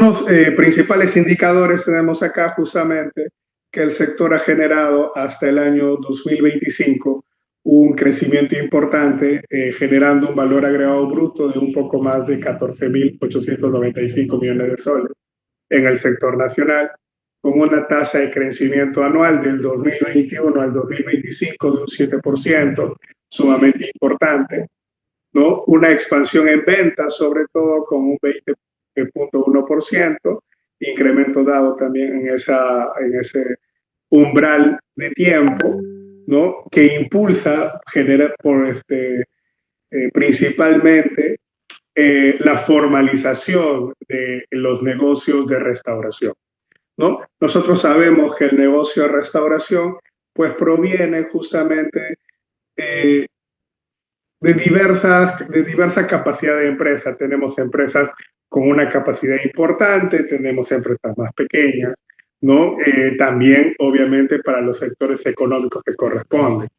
Unos principales indicadores tenemos acá justamente que el sector ha generado hasta el año 2025 un crecimiento importante, generando un valor agregado bruto de un poco más de 14.895 millones de soles en el sector nacional, con una tasa de crecimiento anual del 2021 al 2025 de un 7%, sumamente importante, ¿no? Una expansión en ventas, sobre todo con un 20.1%, incremento dado también en ese umbral de tiempo, ¿no? Que impulsa, genera principalmente la formalización de los negocios de restauración, ¿no? Nosotros sabemos que el negocio de restauración pues proviene justamente eh, de diversa capacidad de empresas. Tenemos empresas con una capacidad importante, tenemos empresas más pequeñas, ¿no? También, obviamente, para los sectores económicos que corresponden,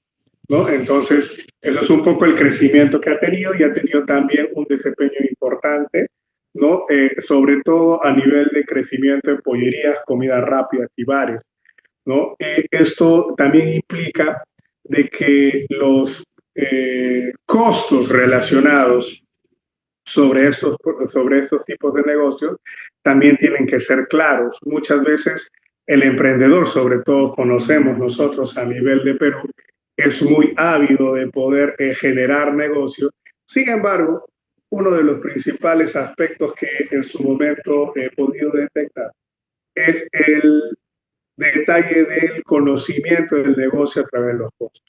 ¿no? Entonces, eso es un poco el crecimiento que ha tenido y ha tenido también un desempeño importante, ¿no? Sobre todo a nivel de crecimiento en pollerías, comidas rápidas y bares, ¿no? Esto también implica de que los costos relacionados sobre estos tipos de negocios también tienen que ser claros. Muchas veces el emprendedor, sobre todo conocemos nosotros a nivel de Perú, es muy ávido de poder generar negocios. Sin embargo, uno de los principales aspectos que en su momento he podido detectar es el detalle del conocimiento del negocio a través de los costos.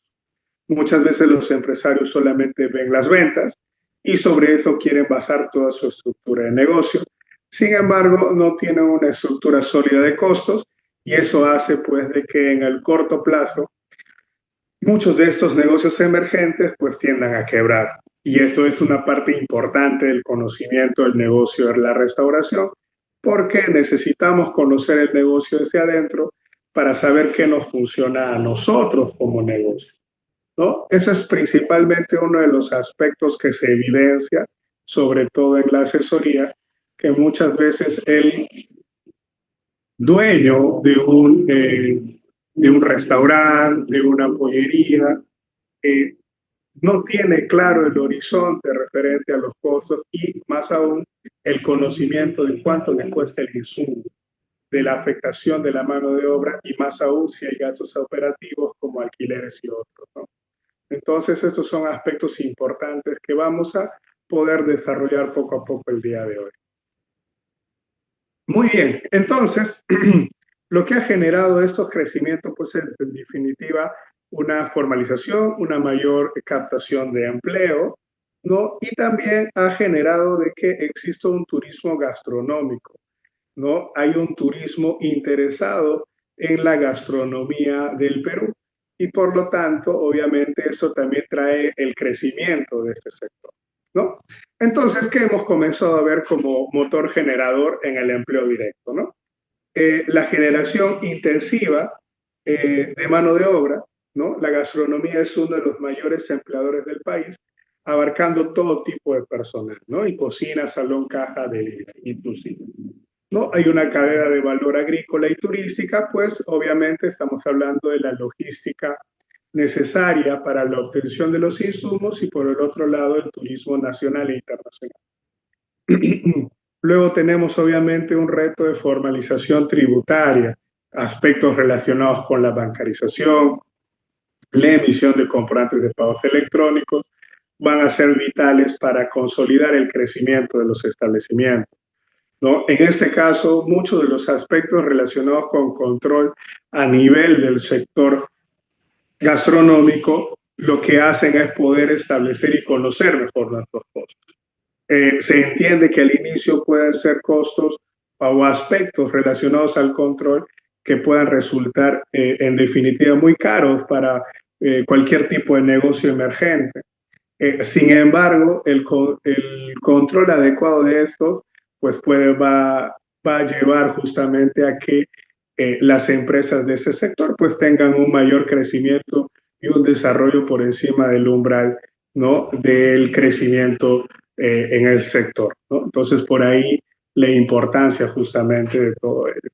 Muchas veces los empresarios solamente ven las ventas y sobre eso quieren basar toda su estructura de negocio. Sin embargo, no tienen una estructura sólida de costos y eso hace pues de que en el corto plazo muchos de estos negocios emergentes pues tiendan a quebrar. Y eso es una parte importante del conocimiento del negocio de la restauración, porque necesitamos conocer el negocio desde adentro para saber qué nos funciona a nosotros como negocio, ¿no? Ese es principalmente uno de los aspectos que se evidencia, sobre todo en la asesoría, que muchas veces el dueño de un restaurante, de una pollería, eh, no tiene claro el horizonte referente a los costos y más aún el conocimiento de cuánto le cuesta el insumo, de la afectación de la mano de obra y más aún si hay gastos operativos como alquileres y otros, ¿no? Entonces, estos son aspectos importantes que vamos a poder desarrollar poco a poco el día de hoy. Muy bien, entonces, lo que ha generado estos crecimientos, pues en definitiva, una formalización, una mayor captación de empleo, ¿no? Y también ha generado de que exista un turismo gastronómico, ¿no? Hay un turismo interesado en la gastronomía del Perú y por lo tanto, obviamente, eso también trae el crecimiento de este sector, ¿no? Entonces, ¿qué hemos comenzado a ver como motor generador en el empleo directo, ¿no? La generación intensiva de mano de obra, ¿no? La gastronomía es uno de los mayores empleadores del país, abarcando todo tipo de personal, ¿no? Y cocina, salón, caja, delivery, inclusive, ¿no? Hay una cadena de valor agrícola y turística, pues obviamente estamos hablando de la logística necesaria para la obtención de los insumos y por el otro lado el turismo nacional e internacional. Luego tenemos obviamente un reto de formalización tributaria, aspectos relacionados con la bancarización, la emisión de comprobantes de pagos electrónicos, van a ser vitales para consolidar el crecimiento de los establecimientos, ¿no? En este caso, muchos de los aspectos relacionados con control a nivel del sector gastronómico, lo que hacen es poder establecer y conocer mejor nuestros costos. Se entiende que al inicio pueden ser costos o aspectos relacionados al control que puedan resultar en definitiva muy caros para cualquier tipo de negocio emergente. Sin embargo, el control adecuado de estos pues va a llevar justamente a que las empresas de ese sector pues tengan un mayor crecimiento y un desarrollo por encima del umbral, ¿no? Del crecimiento en el sector, ¿no? Entonces, por ahí la importancia justamente de todo ello.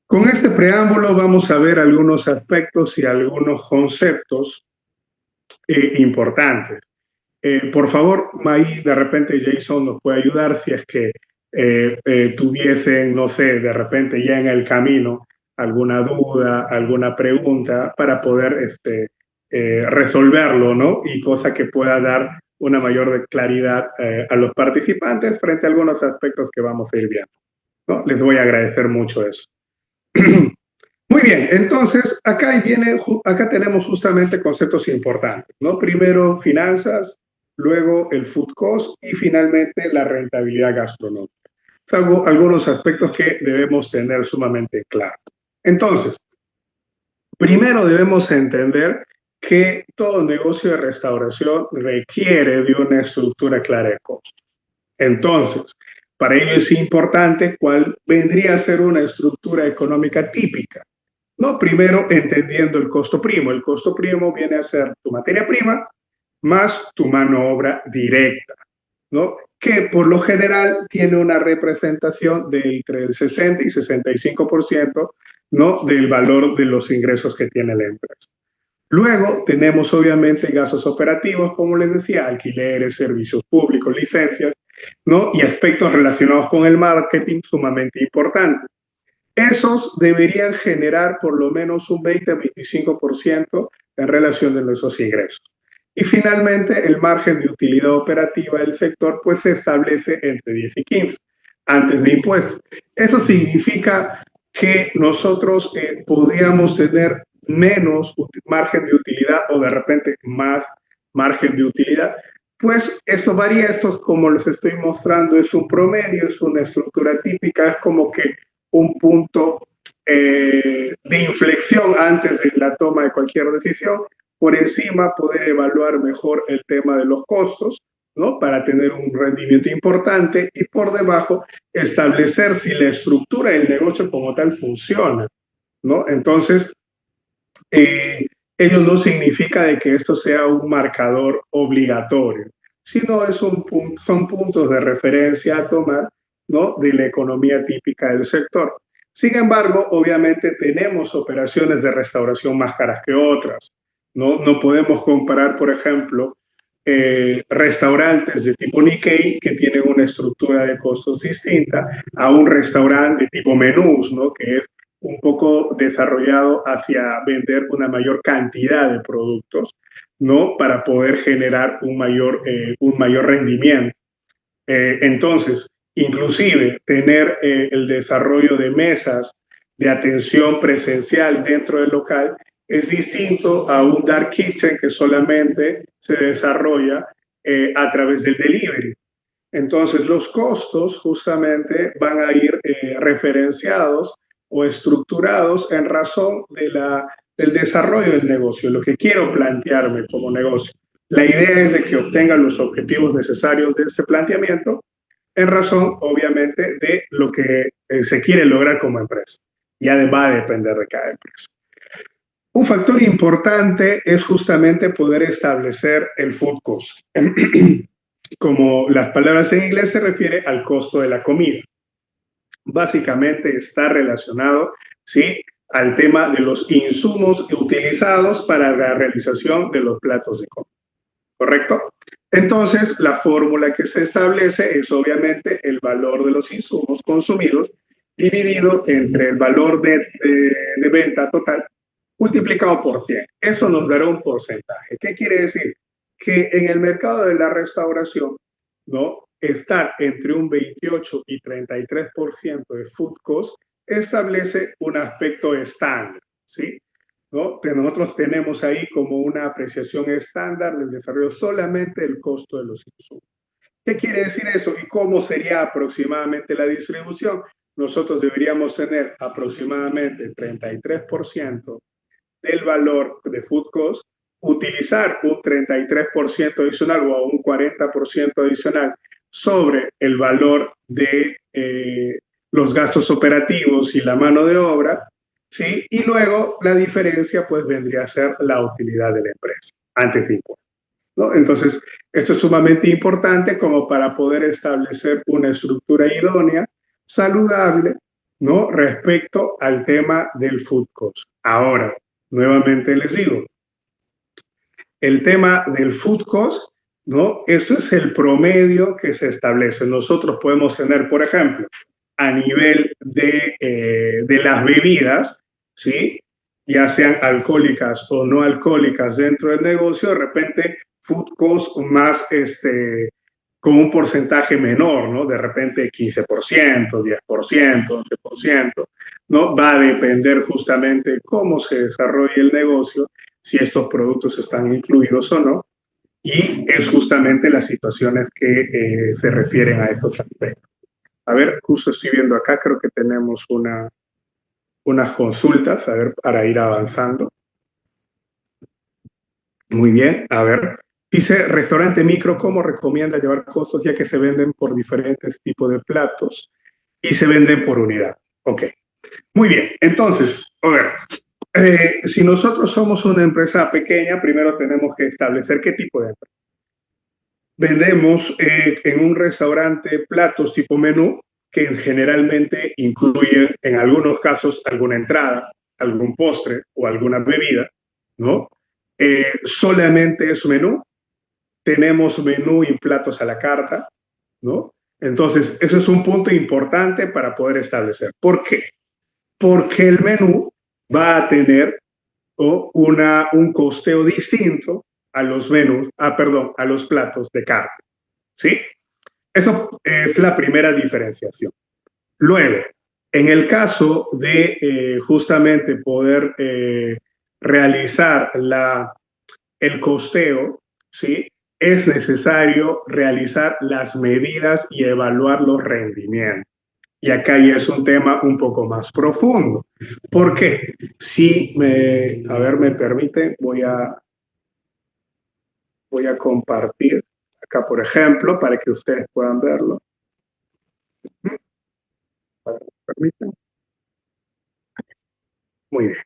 Con este preámbulo vamos a ver algunos aspectos y algunos conceptos importantes. Por favor, ahí de repente Jason nos puede ayudar si es que tuviesen, no sé, de repente ya en el camino alguna duda, alguna pregunta para poder resolverlo, ¿no? Y cosa que pueda dar una mayor claridad a los participantes frente a algunos aspectos que vamos a ir viendo, ¿no? Les voy a agradecer mucho eso. Muy bien, entonces acá tenemos justamente conceptos importantes, ¿no? Primero finanzas, luego el food cost y finalmente la rentabilidad gastronómica. Salvo algunos aspectos que debemos tener sumamente claros. Entonces, primero debemos entender que todo negocio de restauración requiere de una estructura clara de costos. Entonces, para ello es importante cuál vendría a ser una estructura económica típica. No, primero entendiendo el costo primo. El costo primo viene a ser tu materia prima más tu mano obra directa, ¿no? Que por lo general tiene una representación de entre el 60 y 65%, ¿no? Del valor de los ingresos que tiene la empresa. Luego tenemos obviamente gastos operativos, como les decía, alquileres, servicios públicos, licencias, ¿no? Y aspectos relacionados con el marketing sumamente importantes. Esos deberían generar por lo menos un 20-25% en relación de nuestros ingresos. Y finalmente, el margen de utilidad operativa del sector pues se establece entre 10 y 15 antes de impuestos. Eso significa que nosotros podríamos tener menos margen de utilidad o de repente más margen de utilidad. Pues esto varía, esto como les estoy mostrando es un promedio, es una estructura típica, es como que un punto de inflexión antes de la toma de cualquier decisión. Por encima poder evaluar mejor el tema de los costos, ¿no? Para tener un rendimiento importante y por debajo establecer si la estructura del negocio como tal funciona, ¿no? Entonces, ello no significa de que esto sea un marcador obligatorio, sino son puntos de referencia a tomar, ¿no? De la economía típica del sector. Sin embargo, obviamente tenemos operaciones de restauración más caras que otras. No podemos comparar, por ejemplo, restaurantes de tipo Nikkei que tienen una estructura de costos distinta a un restaurante de tipo menús, ¿no? Que es un poco desarrollado hacia vender una mayor cantidad de productos, ¿no? Para poder generar un mayor rendimiento. Entonces, inclusive tener el desarrollo de mesas de atención presencial dentro del local es distinto a un dark kitchen que solamente se desarrolla a través del delivery. Entonces, los costos justamente van a ir referenciados o estructurados en razón del desarrollo del negocio, lo que quiero plantearme como negocio. La idea es de que obtengan los objetivos necesarios de este planteamiento en razón, obviamente, de lo que se quiere lograr como empresa. Ya va a depender de cada empresa. Un factor importante es justamente poder establecer el food cost. Como las palabras en inglés se refiere al costo de la comida. Básicamente está relacionado, ¿sí?, al tema de los insumos utilizados para la realización de los platos de comida. ¿Correcto? Entonces, la fórmula que se establece es obviamente el valor de los insumos consumidos dividido entre el valor de venta total multiplicado por 100. Eso nos dará un porcentaje. ¿Qué quiere decir? Que en el mercado de la restauración, ¿no?, estar entre un 28 y 33% de food cost establece un aspecto estándar, ¿sí? ¿No? Nosotros tenemos ahí como una apreciación estándar del desarrollo solamente el costo de los insumos. ¿Qué quiere decir eso? ¿Y cómo sería aproximadamente la distribución? Nosotros deberíamos tener aproximadamente el 33% del valor de food cost, utilizar un 33% adicional o un 40% adicional sobre el valor de los gastos operativos y la mano de obra, ¿sí? Y luego la diferencia pues vendría a ser la utilidad de la empresa antes de impuestos. ¿no? Entonces, esto es sumamente importante como para poder establecer una estructura idónea, saludable, ¿no? Respecto al tema del food cost. Ahora, nuevamente les digo, el tema del food cost, ¿no? Eso es el promedio que se establece. Nosotros podemos tener, por ejemplo, a nivel de las bebidas, ¿sí? Ya sean alcohólicas o no alcohólicas dentro del negocio, de repente food cost más con un porcentaje menor, ¿no? De repente 15%, 10%, 11%, ¿no? Va a depender justamente cómo se desarrolle el negocio, si estos productos están incluidos o no, y es justamente las situaciones que se refieren a estos aspectos. A ver, justo estoy viendo acá, creo que tenemos unas consultas, a ver, para ir avanzando. Muy bien, a ver. Dice, restaurante micro, ¿cómo recomienda llevar costos ya que se venden por diferentes tipos de platos y se venden por unidad? Ok, muy bien. Entonces, a ver, si nosotros somos una empresa pequeña, primero tenemos que establecer qué tipo de empresa. Vendemos en un restaurante platos tipo menú que generalmente incluyen en algunos casos alguna entrada, algún postre o alguna bebida, ¿no? Solamente es menú, tenemos menú y platos a la carta, ¿no? Entonces, eso es un punto importante para poder establecer. ¿Por qué? Porque el menú va a tener un costeo distinto a los menús, perdón, a los platos de carta, ¿sí? Eso es la primera diferenciación. Luego, en el caso de justamente poder realizar el costeo, ¿sí? Es necesario realizar las medidas y evaluar los rendimientos. Y acá ya es un tema un poco más profundo. ¿Por qué? Si a ver, me permite, voy a compartir acá, por ejemplo, para que ustedes puedan verlo. Para que me permitan. Muy bien.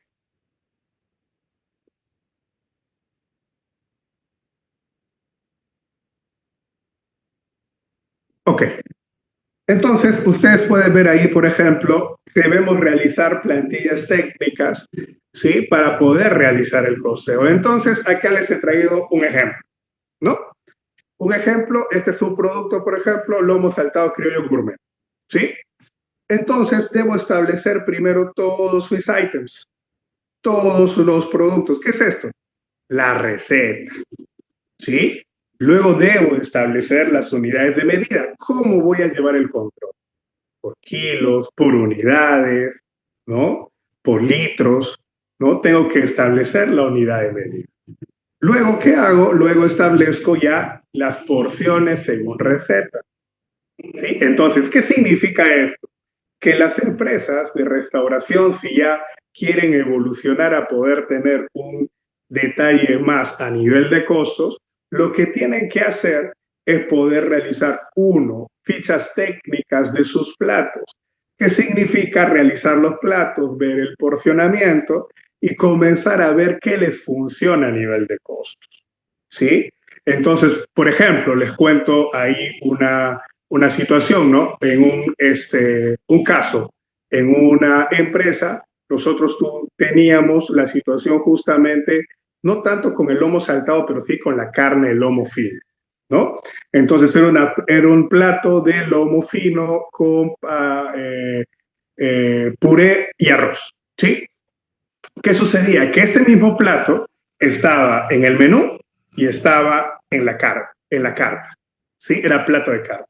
Ok. Entonces, ustedes pueden ver ahí, por ejemplo, que debemos realizar plantillas técnicas, ¿sí? Para poder realizar el costeo. Entonces, acá les he traído un ejemplo, ¿no? Un ejemplo, este es un producto, por ejemplo, lomo saltado criollo gourmet, ¿sí? Entonces, debo establecer primero todos mis items, todos los productos. ¿Qué es esto? La receta, ¿sí? Luego debo establecer las unidades de medida. ¿Cómo voy a llevar el control? Por kilos, por unidades, ¿no? Por litros, ¿no? Tengo que establecer la unidad de medida. Luego, ¿qué hago? Luego establezco ya las porciones según receta. ¿Sí? Entonces, ¿qué significa esto? Que las empresas de restauración, si ya quieren evolucionar a poder tener un detalle más a nivel de costos, lo que tienen que hacer es poder realizar, uno, fichas técnicas de sus platos. ¿Qué significa realizar los platos, ver el porcionamiento y comenzar a ver qué les funciona a nivel de costos? ¿Sí? Entonces, por ejemplo, les cuento ahí una situación, ¿no? En un caso, en una empresa, nosotros teníamos la situación justamente, no tanto con el lomo saltado, pero sí con la carne de lomo fino, ¿no? Entonces era un plato de lomo fino con puré y arroz, ¿sí? ¿Qué sucedía? Que este mismo plato estaba en el menú y estaba en la carta, ¿sí? Era plato de carne.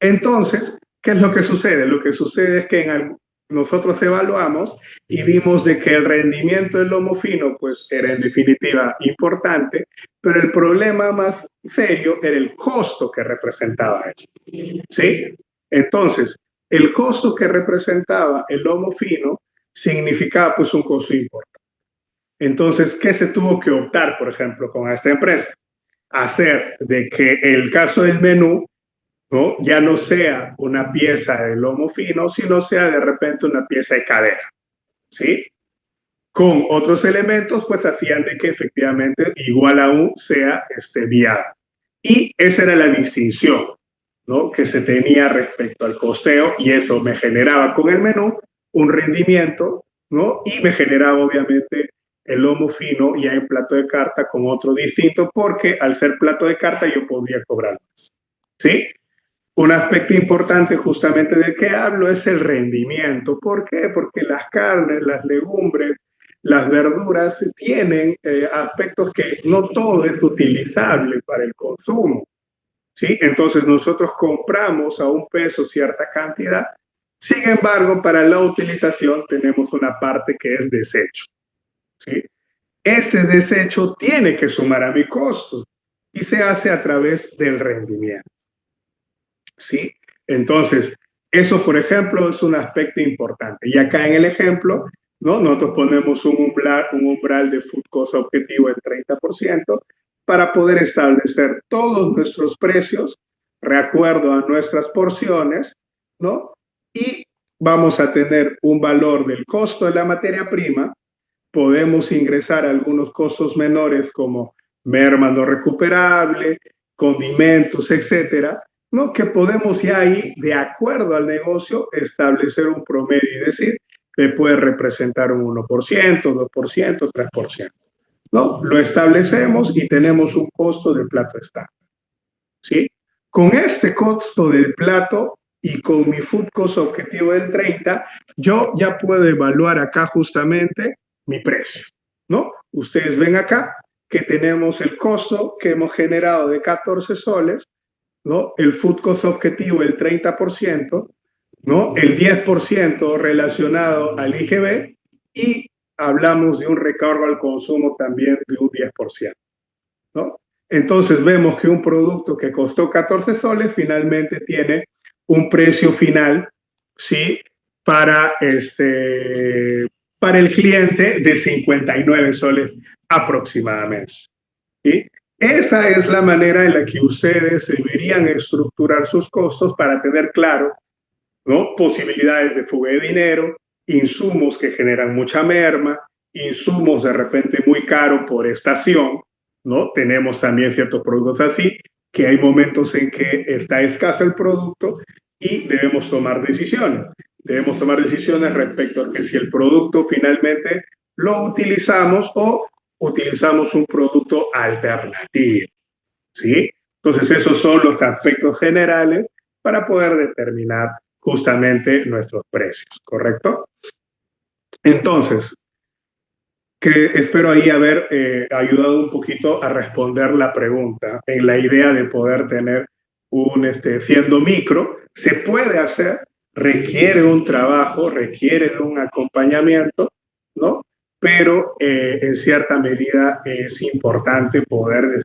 Entonces, ¿qué es lo que sucede? Lo que sucede es que nosotros evaluamos y vimos de que el rendimiento del lomo fino pues era en definitiva importante, pero el problema más serio era el costo que representaba eso, ¿sí? Entonces, el costo que representaba el lomo fino significaba pues un costo importante. Entonces, ¿qué se tuvo que optar, por ejemplo, con esta empresa? Hacer de que el caso del menú, ¿no? Ya no sea una pieza de lomo fino, sino sea de repente una pieza de cadera, ¿sí? con otros elementos, pues hacían de que efectivamente igual aún sea viable. Y esa era la distinción, ¿no?, que se tenía respecto al costeo, y eso me generaba con el menú un rendimiento, ¿no?, y me generaba obviamente el lomo fino ya en plato de carta con otro distinto, porque al ser plato de carta yo podía cobrar más. ¿Sí? Un aspecto importante justamente del que hablo es el rendimiento. ¿Por qué? Porque las carnes, las legumbres, las verduras tienen aspectos que no todo es utilizable para el consumo. ¿Sí? Entonces nosotros compramos a un peso cierta cantidad. Sin embargo, para la utilización tenemos una parte que es desecho. ¿Sí? Ese desecho tiene que sumar a mi costo y se hace a través del rendimiento. ¿Sí? Entonces, eso, por ejemplo, es un aspecto importante. Y acá en el ejemplo, ¿no?, nosotros ponemos un umbral de food cost objetivo del 30% para poder establecer todos nuestros precios de acuerdo a nuestras porciones, ¿no? Y vamos a tener un valor del costo de la materia prima. Podemos ingresar algunos costos menores como merma no recuperable, condimentos, etcétera, ¿no?, que podemos ya ahí, de acuerdo al negocio, establecer un promedio y decir que puede representar un 1%, 2%, 3%. ¿No? Lo establecemos y tenemos un costo del plato estándar. ¿Sí? Con este costo del plato y con mi food cost objetivo del 30, yo ya puedo evaluar acá justamente mi precio, ¿no? Ustedes ven acá que tenemos el costo que hemos generado de 14 soles, ¿no? El food cost objetivo el 30%, ¿no? El 10% relacionado al IGB, y hablamos de un recargo al consumo también de un 10%, ¿no? Entonces vemos que un producto que costó 14 soles finalmente tiene un precio final, ¿sí?, para el cliente de 59 soles aproximadamente. ¿Sí? Esa es la manera en la que ustedes deberían estructurar sus costos para tener claro, ¿no?, posibilidades de fuga de dinero, insumos que generan mucha merma, insumos de repente muy caros por estación, ¿no? Tenemos también ciertos productos así, que hay momentos en que está escaso el producto y debemos tomar decisiones. Debemos tomar decisiones respecto a que si el producto finalmente lo utilizamos o utilizamos un producto alternativo. ¿Sí? Entonces, esos son los aspectos generales para poder determinar justamente nuestros precios, ¿correcto? Entonces, que espero ahí haber ayudado un poquito a responder la pregunta en la idea de poder tener siendo micro, se puede hacer, requiere un trabajo, requiere un acompañamiento, ¿no? Pero en cierta medida es importante poder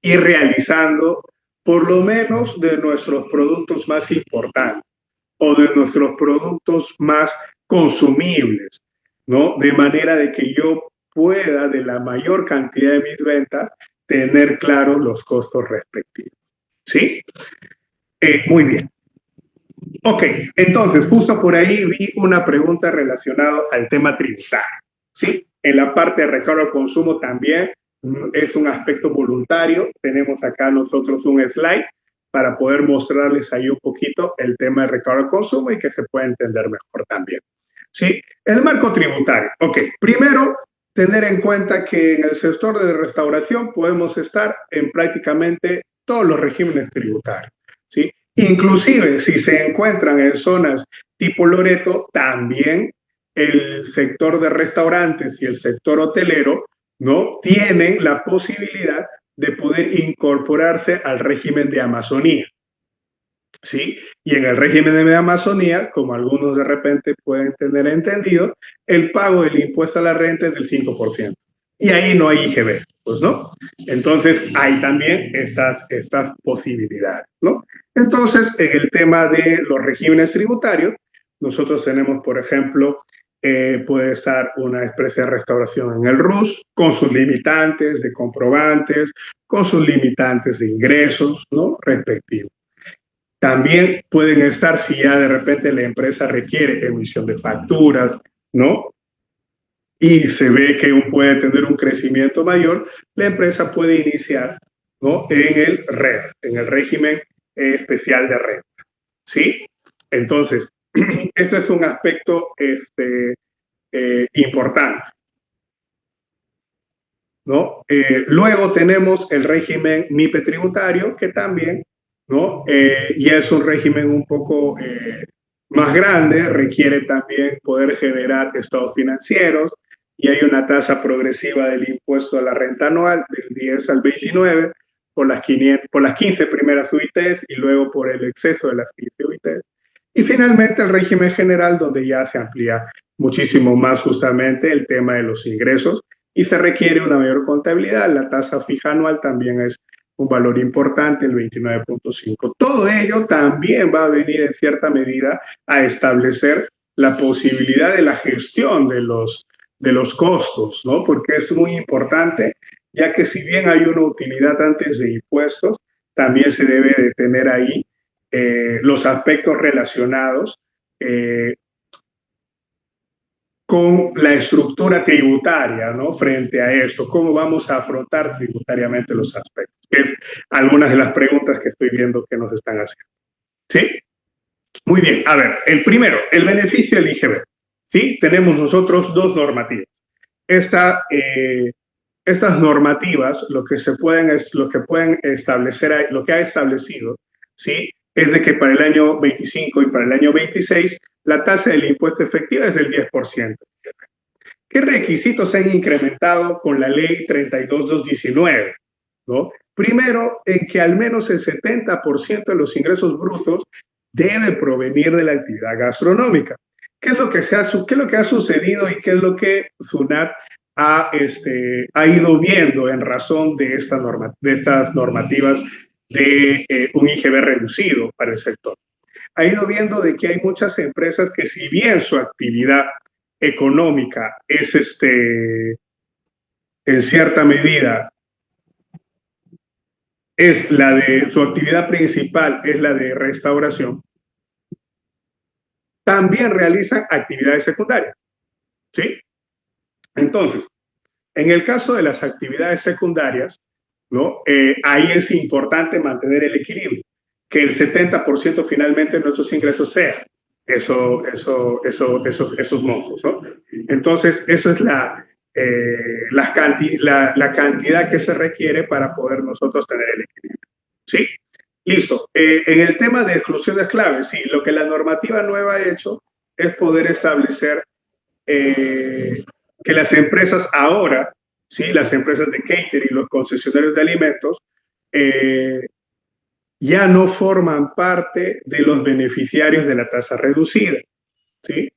ir realizando por lo menos de nuestros productos más importantes o de nuestros productos más consumibles, ¿no? De manera de que yo pueda, de la mayor cantidad de mis ventas, tener claros los costos respectivos. ¿Sí? Muy bien. Ok, entonces, justo por ahí vi una pregunta relacionada al tema tributario. ¿Sí? En la parte de recargo al consumo también es un aspecto voluntario. Tenemos acá nosotros un slide para poder mostrarles ahí un poquito el tema de recargo al consumo y que se pueda entender mejor también. ¿Sí? El marco tributario. Ok, primero, tener en cuenta que en el sector de restauración podemos estar en prácticamente todos los regímenes tributarios. ¿Sí? Inclusive si se encuentran en zonas tipo Loreto, también el sector de restaurantes y el sector hotelero, ¿no?, tienen la posibilidad de poder incorporarse al régimen de Amazonía. ¿Sí? Y en el régimen de Amazonía, como algunos de repente pueden tener entendido, el pago del impuesto a la renta es del 5%. Y ahí no hay IGB, pues, ¿no? Entonces, hay también estas posibilidades, ¿no? Entonces, en el tema de los regímenes tributarios, nosotros tenemos, por ejemplo, puede estar una empresa de restauración en el RUS, con sus limitantes de comprobantes, con sus limitantes de ingresos, ¿no?, respectivos. También pueden estar si ya de repente la empresa requiere emisión de facturas, ¿no?, y se ve que puede tener un crecimiento mayor, la empresa puede iniciar, ¿no?, en el RER, en el régimen especial de renta. ¿Sí? Entonces, ese es un aspecto importante, ¿no? Luego tenemos el régimen MIPE tributario, que también, ¿no?, ya es un régimen un poco más grande, requiere también poder generar estados financieros, y hay una tasa progresiva del impuesto a la renta anual del 10 al 29 por las 15 primeras UITs y luego por el exceso de las 15 UITs. Y finalmente el régimen general, donde ya se amplía muchísimo más justamente el tema de los ingresos y se requiere una mayor contabilidad. La tasa fija anual también es un valor importante, el 29.5. Todo ello también va a venir en cierta medida a establecer la posibilidad de la gestión de los costos, ¿no? Porque es muy importante, ya que si bien hay una utilidad antes de impuestos, también se debe de tener ahí los aspectos relacionados con la estructura tributaria, ¿no?, frente a esto, cómo vamos a afrontar tributariamente los aspectos, que es algunas de las preguntas que estoy viendo que nos están haciendo. ¿Sí? Muy bien, a ver, el primero, el beneficio del IGB. ¿Sí? Tenemos nosotros dos normativas. Estas normativas, lo que pueden establecer, lo que ha establecido, ¿sí?, es de que para el año 25 y para el año 26 la tasa del impuesto efectivo es del 10%. ¿Qué requisitos se han incrementado con la ley 32219? ¿No? Primero, en que al menos el 70% de los ingresos brutos debe provenir de la actividad gastronómica. ¿Qué es lo que ha sucedido y qué es lo que SUNAT ha ido viendo en razón de estas normativas de un IGB reducido para el sector? Ha ido viendo de que hay muchas empresas que, si bien su actividad económica es en cierta medida es la de su actividad principal es la de restauración, también realizan actividades secundarias, ¿sí? Entonces, en el caso de las actividades secundarias, ¿no?, ahí es importante mantener el equilibrio, que el 70% finalmente de nuestros ingresos sea esos montos, ¿no? Entonces, eso es la cantidad que se requiere para poder nosotros tener el equilibrio. ¿Sí? Listo. En el tema de exclusiones claves, sí, lo que la normativa nueva ha hecho es poder establecer que las empresas ahora, ¿sí?, las empresas de catering, los concesionarios de alimentos, ya no forman parte de los beneficiarios de la tasa reducida, ¿sí?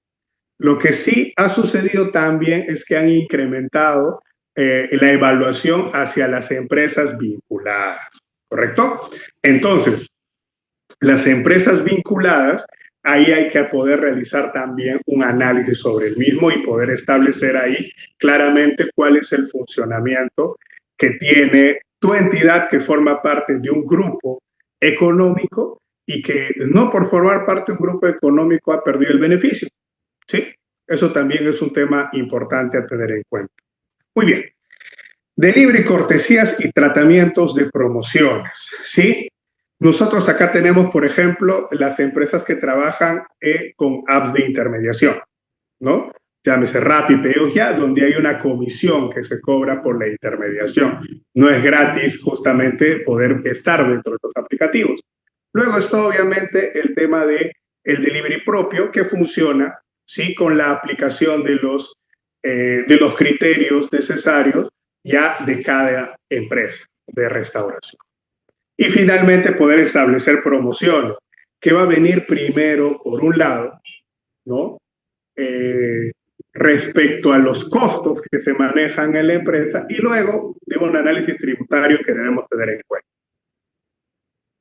Lo que sí ha sucedido también es que han incrementado la evaluación hacia las empresas vinculadas, ¿correcto? Entonces, las empresas vinculadas, ahí hay que poder realizar también un análisis sobre el mismo y poder establecer ahí claramente cuál es el funcionamiento que tiene tu entidad, que forma parte de un grupo económico y que no por formar parte de un grupo económico ha perdido el beneficio. ¿Sí? Eso también es un tema importante a tener en cuenta. Muy bien. Delivery, cortesías y tratamientos de promociones. ¿Sí? Nosotros acá tenemos, por ejemplo, las empresas que trabajan con apps de intermediación, ¿no? Llámese Rappi, Pedidos Ya, donde hay una comisión que se cobra por la intermediación. No es gratis justamente poder estar dentro de estos aplicativos. Luego está obviamente el tema de el delivery propio, que funciona, ¿sí?, con la aplicación de los criterios necesarios ya de cada empresa de restauración. Y finalmente poder establecer promociones, que va a venir primero, por un lado, ¿no?, respecto a los costos que se manejan en la empresa y luego de un análisis tributario que debemos tener en cuenta.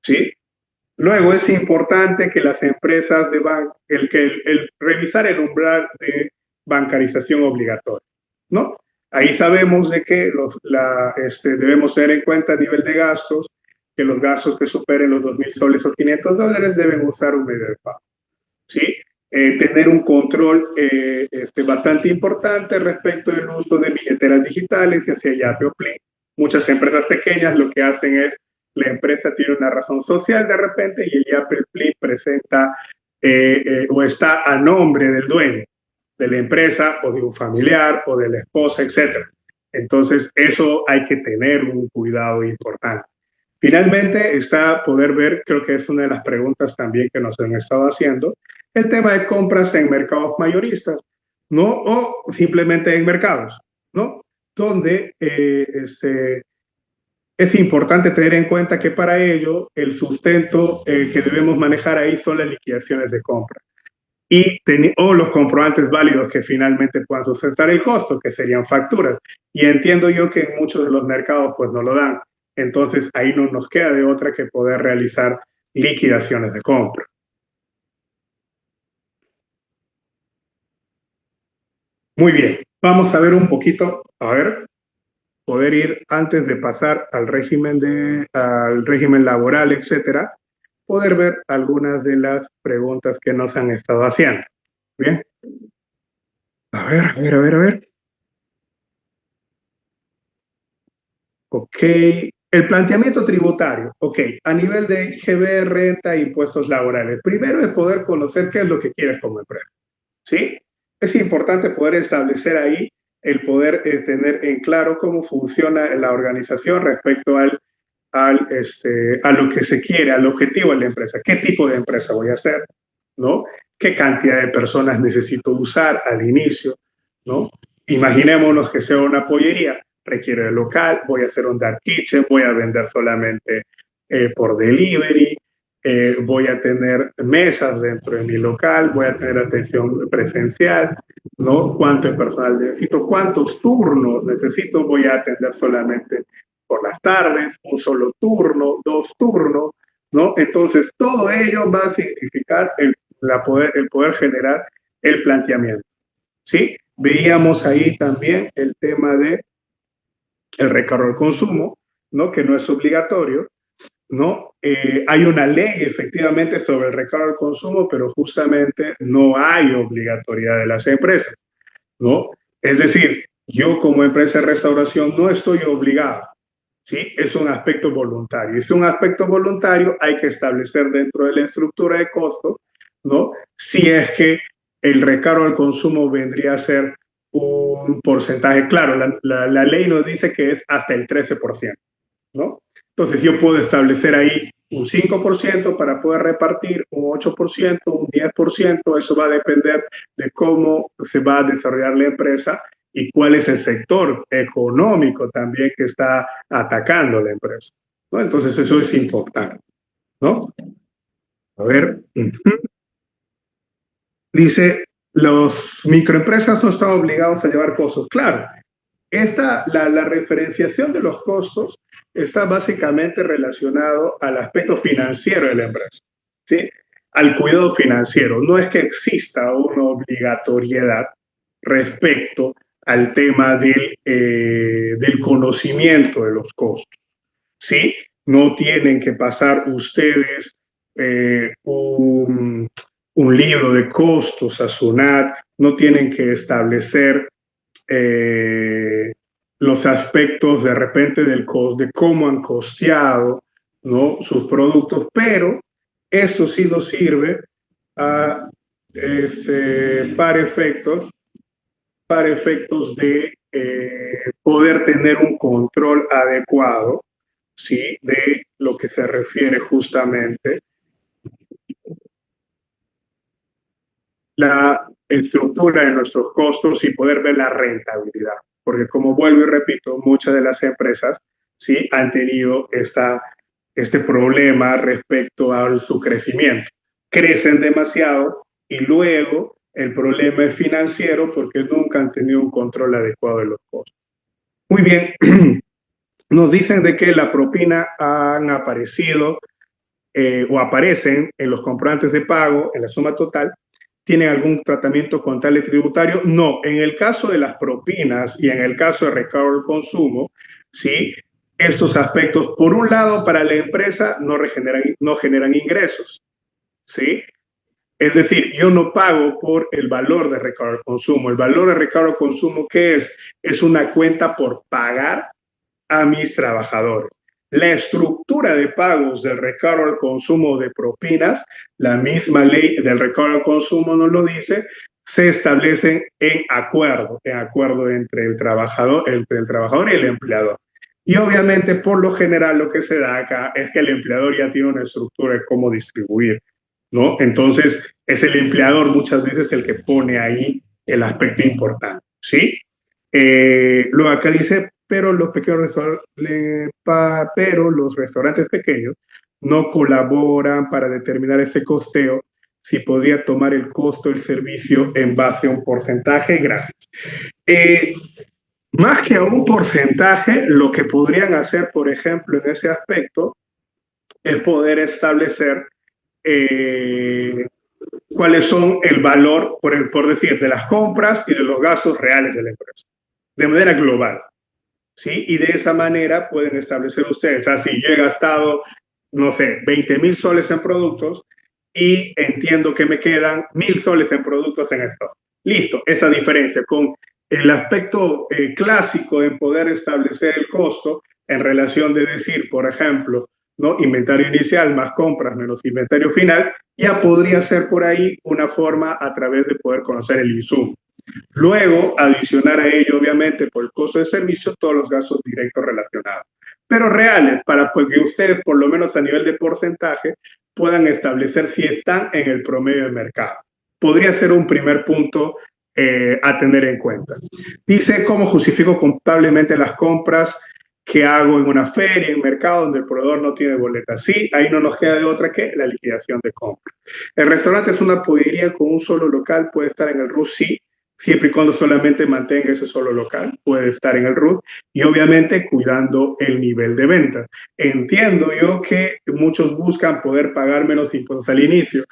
¿Sí? Luego es importante que las empresas de revisar el umbral de bancarización obligatoria, ¿no? Ahí sabemos de que debemos tener en cuenta a nivel de gastos, que los gastos que superen los 2.000 soles o $500 deben usar un medio de pago, ¿sí? tener un control bastante importante respecto del uso de billeteras digitales, y hacia Yape o Plin. Muchas empresas pequeñas lo que hacen es, la empresa tiene una razón social de repente y el Yape o Plin presenta o está a nombre del dueño de la empresa o de un familiar o de la esposa, etc. Entonces, eso hay que tener un cuidado importante. Finalmente, está poder ver, creo que es una de las preguntas también que nos han estado haciendo, el tema de compras en mercados mayoristas, ¿no? O simplemente en mercados, ¿no? Donde es importante tener en cuenta que para ello el sustento que debemos manejar ahí son las liquidaciones de compra o los comprobantes válidos que finalmente puedan sustentar el costo, que serían facturas. Y entiendo yo que en muchos de los mercados pues no lo dan. Entonces ahí no nos queda de otra que poder realizar liquidaciones de compra. Muy bien, vamos a ver un poquito, poder ir antes de pasar al régimen laboral, etcétera, poder ver algunas de las preguntas que nos han estado haciendo. Bien. A ver. Ok. El planteamiento tributario. Ok. A nivel de IGB, renta e impuestos laborales. Primero es poder conocer qué es lo que quieres como empresa. ¿Sí? Es importante poder establecer ahí el poder tener en claro cómo funciona la organización respecto a lo que se quiere, al objetivo de la empresa. ¿Qué tipo de empresa voy a hacer? ¿No? ¿Qué cantidad de personas necesito usar al inicio? ¿No? Imaginémonos que sea una pollería, requiere el local, voy a hacer un dark kitchen, voy a vender solamente por delivery, voy a tener mesas dentro de mi local, voy a tener atención presencial, ¿no? ¿Cuánto personal necesito? ¿Cuántos turnos necesito? Voy a atender solamente por las tardes, un solo turno, dos turnos, ¿no? Entonces, todo ello va a significar el poder generar el planteamiento, ¿sí? Veíamos ahí también el tema de el recargo al consumo, ¿no? Que no es obligatorio, ¿no? Hay una ley efectivamente sobre el recargo al consumo, pero justamente no hay obligatoriedad de las empresas, ¿no? Es decir, yo como empresa de restauración no estoy obligado, ¿sí? Es un aspecto voluntario. Es un aspecto voluntario, hay que establecer dentro de la estructura de costos, ¿no? Si es que el recargo al consumo vendría a ser un porcentaje, claro, la ley nos dice que es hasta el 13%, ¿no? Entonces yo puedo establecer ahí un 5% para poder repartir, un 8%, un 10%, eso va a depender de cómo se va a desarrollar la empresa y cuál es el sector económico también que está atacando la empresa, ¿no? Entonces eso es importante, ¿no? A ver, dice, los microempresas no están obligados a llevar costos. Claro, la referenciación de los costos está básicamente relacionado al aspecto financiero de la empresa, ¿sí? Al cuidado financiero. No es que exista una obligatoriedad respecto al tema del conocimiento de los costos, ¿sí? No tienen que pasar ustedes un libro de costos a SUNAT, no tienen que establecer los aspectos de repente de cómo han costeado, ¿no? Sus productos, pero esto sí nos sirve a, para efectos de poder tener un control adecuado, ¿sí? De lo que se refiere justamente la estructura de nuestros costos y poder ver la rentabilidad. Porque como vuelvo y repito, muchas de las empresas sí han tenido este problema respecto a su crecimiento. Crecen demasiado y luego el problema es financiero porque nunca han tenido un control adecuado de los costos. Muy bien, nos dicen de que la propina han aparecido o aparecen en los comprobantes de pago en la suma total. ¿Tienen algún tratamiento contable tributario? No, en el caso de las propinas y en el caso de recargo al consumo, ¿sí? Estos aspectos, por un lado, para la empresa no generan ingresos, ¿sí? Es decir, yo no pago por el valor de recargo al consumo. El valor de recargo al consumo, ¿qué es? Es una cuenta por pagar a mis trabajadores. La estructura de pagos del recargo al consumo de propinas, la misma ley del recargo al consumo nos lo dice, se establecen en acuerdo entre el trabajador y el empleador. Y obviamente, por lo general, lo que se da acá es que el empleador ya tiene una estructura de cómo distribuir, ¿no? Entonces, es el empleador muchas veces el que pone ahí el aspecto importante, ¿sí? Luego acá dice, pero los restaurantes pequeños no colaboran para determinar ese costeo, si podría tomar el costo del servicio en base a un porcentaje. Gracias. Eh, Más que a un porcentaje, lo que podrían hacer, por ejemplo, en ese aspecto, es poder establecer eh, cuáles son el valor, por decir, de las compras y de los gastos reales de la empresa, de manera global. ¿Sí? Y de esa manera pueden establecer ustedes, así, yo he gastado, no sé, 20,000 soles en productos y entiendo que me quedan 1,000 soles en productos en stock. Listo, esa diferencia con el aspecto clásico en poder establecer el costo en relación de decir, por ejemplo, ¿no? Inventario inicial más compras menos inventario final, ya podría ser por ahí una forma a través de poder conocer el insumo. Luego, adicionar a ello, obviamente, por el costo de servicio, todos los gastos directos relacionados, pero reales, para que ustedes, por lo menos a nivel de porcentaje, puedan establecer si están en el promedio de mercado. Podría ser un primer punto a tener en cuenta. Dice, ¿cómo justifico contablemente las compras que hago en una feria, en un mercado donde el proveedor no tiene boleta? Sí, ahí no nos queda de otra que la liquidación de compra. El restaurante es una pollería con un solo local, puede estar en el RUT, sí, siempre y cuando solamente mantenga ese solo local, puede estar en el RUT y obviamente cuidando el nivel de venta. Entiendo yo que muchos buscan poder pagar menos impuestos al inicio,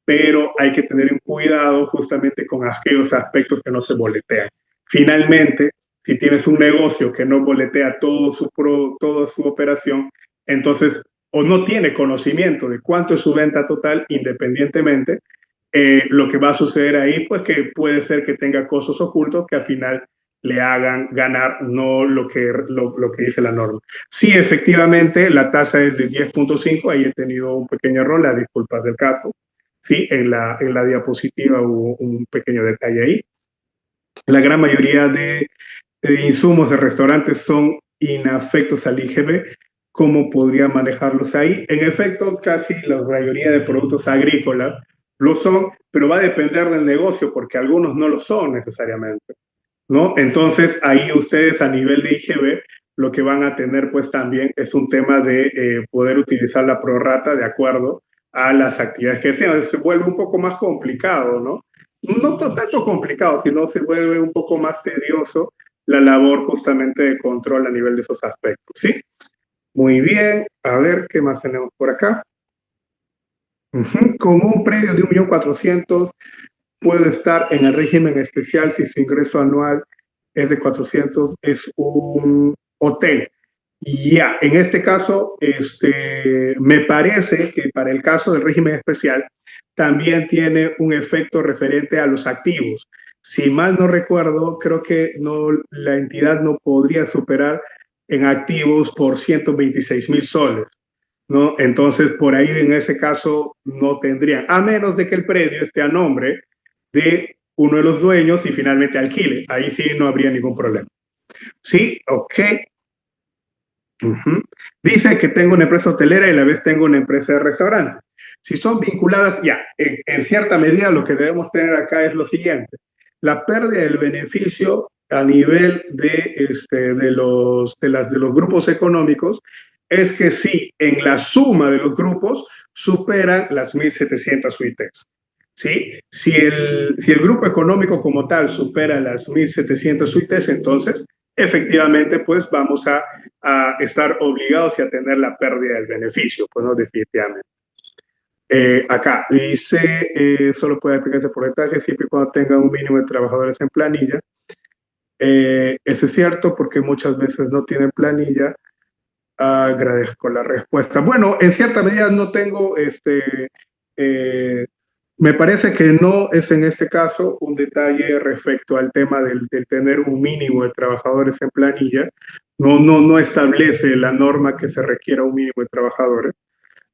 pero hay que tener un cuidado justamente con aquellos aspectos que no se boletean. Finalmente, si tienes un negocio que no boletea toda su operación, entonces o no tiene conocimiento de cuánto es su venta total independientemente, lo que va a suceder ahí, pues que puede ser que tenga costos ocultos que al final le hagan ganar no lo que dice la norma. Sí, efectivamente, la tasa es de 10,5, ahí he tenido un pequeño error, las disculpas del caso. Sí, en la diapositiva hubo un pequeño detalle ahí. La gran mayoría de insumos de restaurantes son inafectos al IGB. ¿Cómo podría manejarlos ahí? En efecto, casi la mayoría de productos agrícolas lo son, pero va a depender del negocio porque algunos no lo son necesariamente, ¿no? Entonces, ahí ustedes a nivel de IGB lo que van a tener pues también es un tema de poder utilizar la prorrata de acuerdo a las actividades que sean. Se vuelve un poco más complicado, ¿no? No tanto complicado, sino se vuelve un poco más tedioso la labor justamente de control a nivel de esos aspectos, ¿sí? Muy bien, a ver, ¿qué más tenemos por acá? Con un predio de 1.400.000 puede estar en el régimen especial si su ingreso anual es de 400, es un hotel. Ya, en este caso, me parece que para el caso del régimen especial también tiene un efecto referente a los activos. Si mal no recuerdo, creo que no, la entidad no podría superar en activos por 126,000 soles, ¿no? Entonces, por ahí en ese caso no tendrían, a menos de que el predio esté a nombre de uno de los dueños y finalmente alquile. Ahí sí no habría ningún problema. Sí, ok. Dice que tengo una empresa hotelera y a la vez tengo una empresa de restaurantes. Si son vinculadas, ya, en cierta medida lo que debemos tener acá es lo siguiente. La pérdida del beneficio a nivel de los grupos económicos es que si en la suma de los grupos superan las 1.700 UITs. ¿Sí? Si el grupo económico como tal supera las 1.700 UITs, entonces efectivamente pues vamos a estar obligados a tener la pérdida del beneficio, pues no, definitivamente. Acá dice, solo puede aplicarse porcentaje siempre y cuando tenga un mínimo de trabajadores en planilla. Eso es cierto porque muchas veces no tienen planilla. Agradezco la respuesta. Bueno, en cierta medida no tengo Me parece que no es en este caso un detalle respecto al tema del tener un mínimo de trabajadores en planilla. No establece la norma que se requiera un mínimo de trabajadores,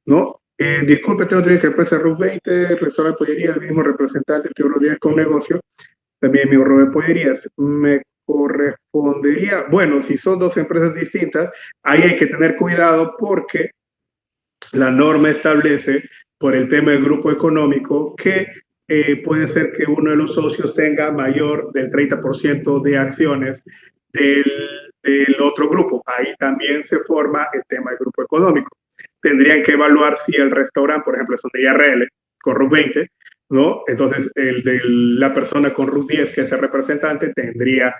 ¿no? Disculpe, tengo que empresa RUF 20, restaurante pollería, el mismo representante que uno viene con negocio, también mi rubro de pollerías. Me correspondería, bueno, si son dos empresas distintas, ahí hay que tener cuidado porque la norma establece, por el tema del grupo económico, que puede ser que uno de los socios tenga mayor del 30% de acciones del, del otro grupo. Ahí también se forma el tema del grupo económico. Tendrían que evaluar si el restaurante, por ejemplo, es de IRL con RUT 20, ¿no? Entonces, la persona con RUT 10, que es el representante, tendría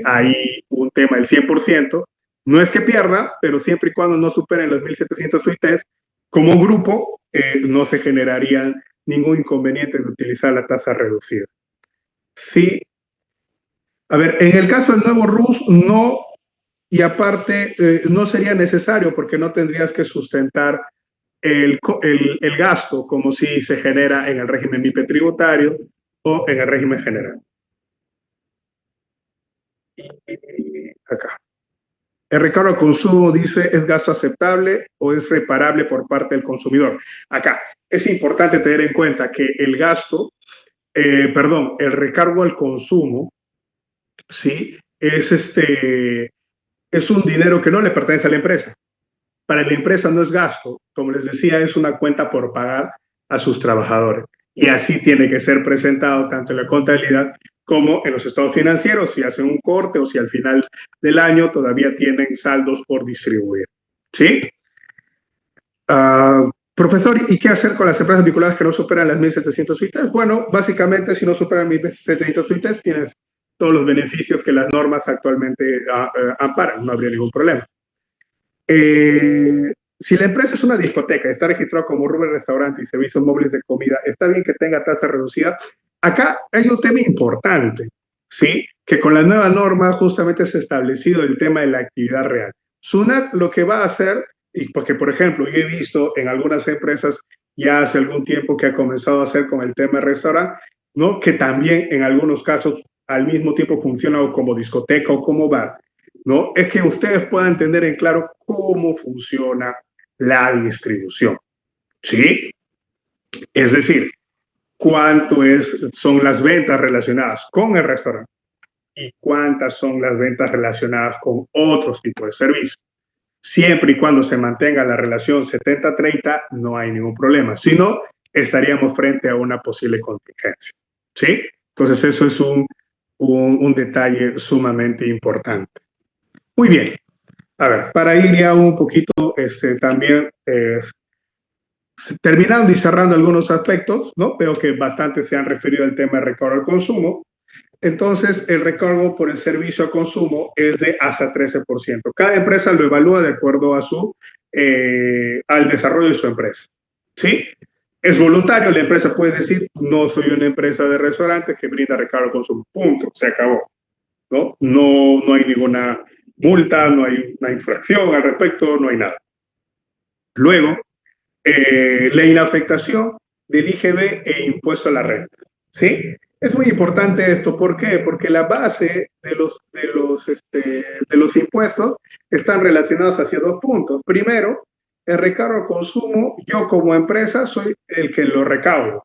ahí un tema del 100%. No es que pierda, pero siempre y cuando no superen los 1.700 UITs, como grupo no se generaría ningún inconveniente de utilizar la tasa reducida. Sí, a ver, en el caso del nuevo RUS, no, y aparte no sería necesario porque no tendrías que sustentar el gasto como si se genera en el régimen MIPE tributario o en el régimen general. Y acá. El recargo al consumo dice, ¿es gasto aceptable o es reparable por parte del consumidor? Acá es importante tener en cuenta que el gasto, el recargo al consumo, ¿sí? Es un dinero que no le pertenece a la empresa. Para la empresa no es gasto, como les decía, es una cuenta por pagar a sus trabajadores. Y así tiene que ser presentado tanto en la contabilidad como en los estados financieros, si hacen un corte o si al final del año todavía tienen saldos por distribuir. ¿Sí? Profesor, ¿y qué hacer con las empresas vinculadas que no superan las 1.700 UITs? Bueno, básicamente, si no superan 1.700 UITs, tienes todos los beneficios que las normas actualmente amparan, no habría ningún problema. Si la empresa es una discoteca, está registrado como rubro restaurante y servicios móviles de comida, está bien que tenga tasa reducida. Acá hay un tema importante, ¿sí? Que con la nueva norma justamente se ha establecido el tema de la actividad real. SUNAT lo que va a hacer, y porque por ejemplo yo he visto en algunas empresas ya hace algún tiempo que ha comenzado a hacer con el tema de restaurante, ¿no? Que también en algunos casos al mismo tiempo funciona como discoteca o como bar, ¿no? Es que ustedes puedan tener en claro cómo funciona la distribución, ¿sí? Es decir, son las ventas relacionadas con el restaurante y cuántas son las ventas relacionadas con otros tipos de servicios. Siempre y cuando se mantenga la relación 70-30, no hay ningún problema. Si no, estaríamos frente a una posible contingencia, ¿sí? Entonces, eso es un detalle sumamente importante. Muy bien. A ver, para ir ya un poquito también terminando y cerrando algunos aspectos, ¿no? Veo que bastante se han referido al tema de recargo al consumo. Entonces, el recargo por el servicio al consumo es de hasta 13%. Cada empresa lo evalúa de acuerdo a al desarrollo de su empresa, ¿sí? Es voluntario, la empresa puede decir, no soy una empresa de restaurante que brinda recargo al consumo, punto, se acabó, ¿no? No hay ninguna multa, no hay una infracción al respecto, no hay nada. Luego, la inafectación del IGB e impuesto a la renta, ¿sí? Es muy importante esto, ¿por qué? Porque la base de los impuestos están relacionados hacia dos puntos. Primero, el recargo al consumo, yo como empresa soy el que lo recaudo.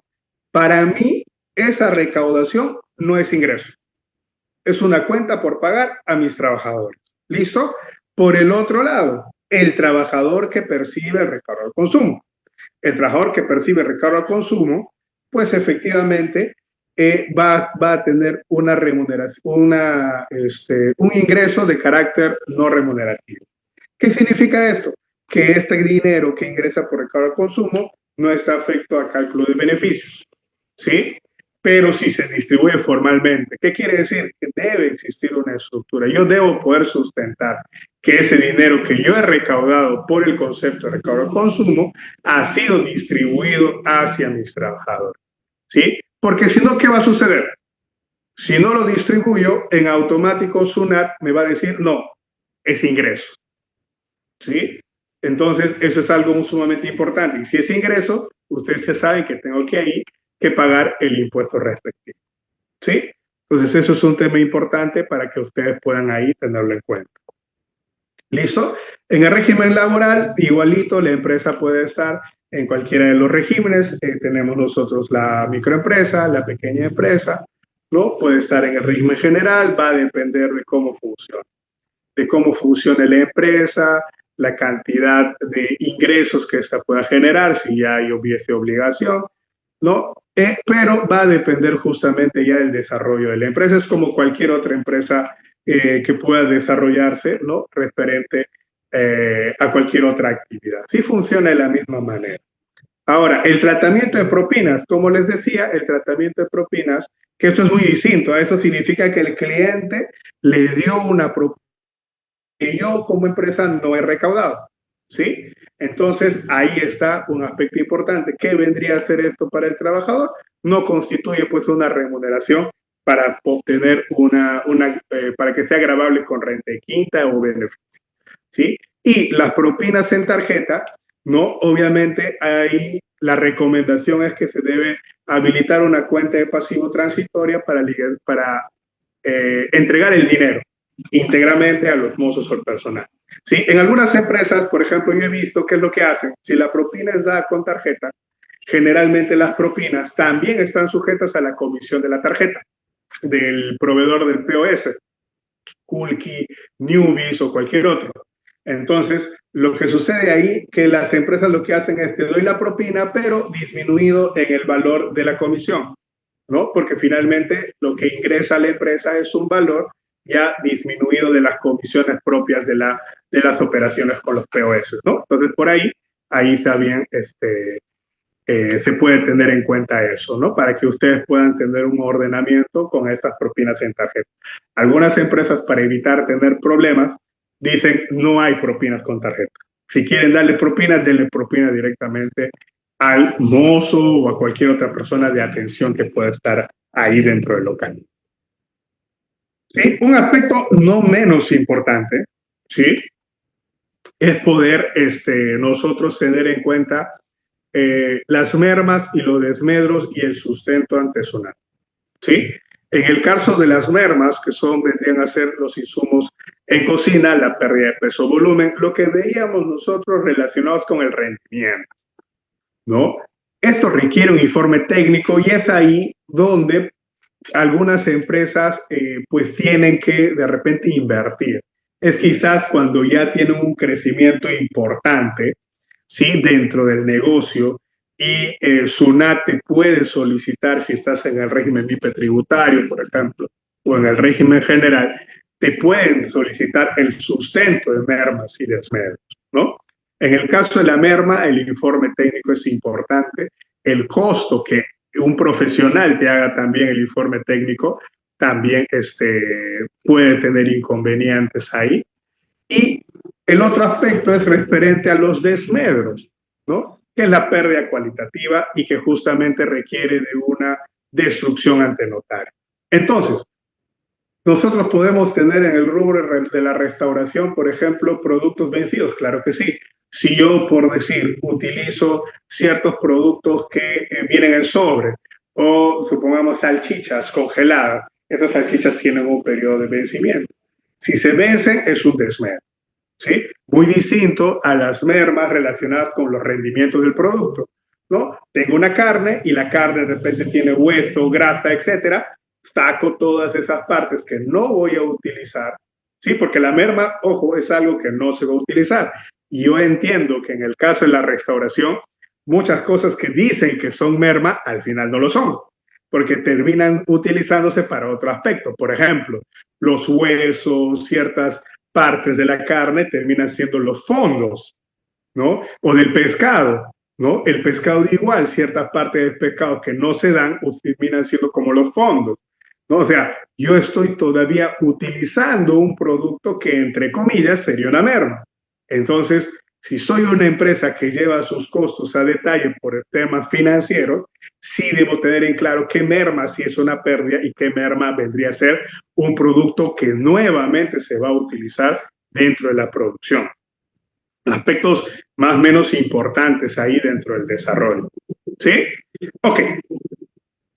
Para mí, esa recaudación no es ingreso. Es una cuenta por pagar a mis trabajadores. ¿Listo? Por el otro lado, el trabajador que percibe el recargo al consumo. El trabajador que percibe el recargo al consumo, pues efectivamente va a tener una remuneración, un ingreso de carácter no remunerativo. ¿Qué significa esto? Que este dinero que ingresa por recargo al consumo no está afecto a cálculo de beneficios, ¿sí? Pero si se distribuye formalmente. ¿Qué quiere decir? Que debe existir una estructura. Yo debo poder sustentar que ese dinero que yo he recaudado por el concepto de recargo al consumo ha sido distribuido hacia mis trabajadores, ¿sí? Porque si no, ¿qué va a suceder? Si no lo distribuyo, en automático SUNAT me va a decir, no, es ingreso, ¿sí? Entonces, eso es algo sumamente importante. Y si es ingreso, ustedes ya saben que tengo que pagar el impuesto respectivo. ¿Sí? Entonces, eso es un tema importante para que ustedes puedan ahí tenerlo en cuenta. ¿Listo? En el régimen laboral, igualito, la empresa puede estar en cualquiera de los regímenes. Tenemos nosotros la microempresa, la pequeña empresa, ¿no? Puede estar en el régimen general, va a depender de cómo funciona. De cómo funcione la empresa, la cantidad de ingresos que ésta pueda generar, si ya hay hubiese obligación, ¿no? Pero va a depender justamente ya del desarrollo de la empresa. Es como cualquier otra empresa que pueda desarrollarse, ¿no? Referente a cualquier otra actividad. Sí funciona de la misma manera. Ahora, el tratamiento de propinas, como les decía, el tratamiento de propinas, que esto es muy distinto, eso significa que el cliente le dio una propina que yo como empresa no he recaudado, ¿sí? Entonces, ahí está un aspecto importante. ¿Qué vendría a ser esto para el trabajador? No constituye pues una remuneración para obtener para que sea gravable con renta de quinta o beneficio, ¿sí? Y las propinas en tarjeta, ¿no? Obviamente ahí la recomendación es que se debe habilitar una cuenta de pasivo transitoria para entregar el dinero íntegramente a los mozos o el personal. ¿Sí? En algunas empresas, por ejemplo, yo he visto qué es lo que hacen. Si la propina es dada con tarjeta, generalmente las propinas también están sujetas a la comisión de la tarjeta del proveedor del POS, Kulki, Newbies o cualquier otro. Entonces, lo que sucede ahí, que las empresas lo que hacen es te doy la propina, pero disminuido en el valor de la comisión, ¿no? Porque finalmente lo que ingresa a la empresa es un valor ya disminuido de las comisiones propias de las operaciones con los POS, ¿no? Entonces, por ahí está bien, se puede tener en cuenta eso, ¿no? Para que ustedes puedan tener un ordenamiento con estas propinas en tarjeta. Algunas empresas, para evitar tener problemas, dicen no hay propinas con tarjeta. Si quieren darle propinas, denle propina directamente al mozo o a cualquier otra persona de atención que pueda estar ahí dentro del local. ¿Sí? Un aspecto no menos importante, ¿sí? Es poder nosotros tener en cuenta las mermas y los desmedros y el sustento artesanal, ¿sí? En el caso de las mermas, que vendrían a ser los insumos en cocina, la pérdida de peso volumen, lo que veíamos nosotros relacionados con el rendimiento, ¿no? Esto requiere un informe técnico y es ahí donde algunas empresas pues tienen que de repente invertir. Es quizás cuando ya tienen un crecimiento importante, ¿sí? Dentro del negocio y SUNAT te puede solicitar, si estás en el régimen MIPE tributario, por ejemplo, o en el régimen general, te pueden solicitar el sustento de mermas y desmedros, ¿no? En el caso de la merma, el informe técnico es importante. El costo que un profesional te haga también el informe técnico también puede tener inconvenientes ahí. Y el otro aspecto es referente a los desmedros, ¿no? Que es la pérdida cualitativa y que justamente requiere de una destrucción ante notario. Entonces, nosotros podemos tener en el rubro de la restauración, por ejemplo, productos vencidos, claro que sí. Si yo, por decir, utilizo ciertos productos que vienen en sobre, o supongamos salchichas congeladas, esas salchichas tienen un periodo de vencimiento. Si se vencen, es un desmedro, ¿sí? Muy distinto a las mermas relacionadas con los rendimientos del producto, ¿no? Tengo una carne y la carne de repente tiene hueso, grasa, etcétera. Saco todas esas partes que no voy a utilizar, ¿sí? Porque la merma, ojo, es algo que no se va a utilizar. Y yo entiendo que en el caso de la restauración, muchas cosas que dicen que son merma, al final no lo son, porque terminan utilizándose para otro aspecto. Por ejemplo, los huesos, ciertas partes de la carne terminan siendo los fondos, ¿no? O del pescado, ¿no? El pescado igual, ciertas partes del pescado que no se dan terminan siendo como los fondos, ¿no? O sea, yo estoy todavía utilizando un producto que, entre comillas, sería una merma. Entonces, si soy una empresa que lleva sus costos a detalle por temas financieros, sí debo tener en claro qué merma sí es una pérdida y qué merma vendría a ser un producto que nuevamente se va a utilizar dentro de la producción. Aspectos más o menos importantes ahí dentro del desarrollo. ¿Sí? Ok.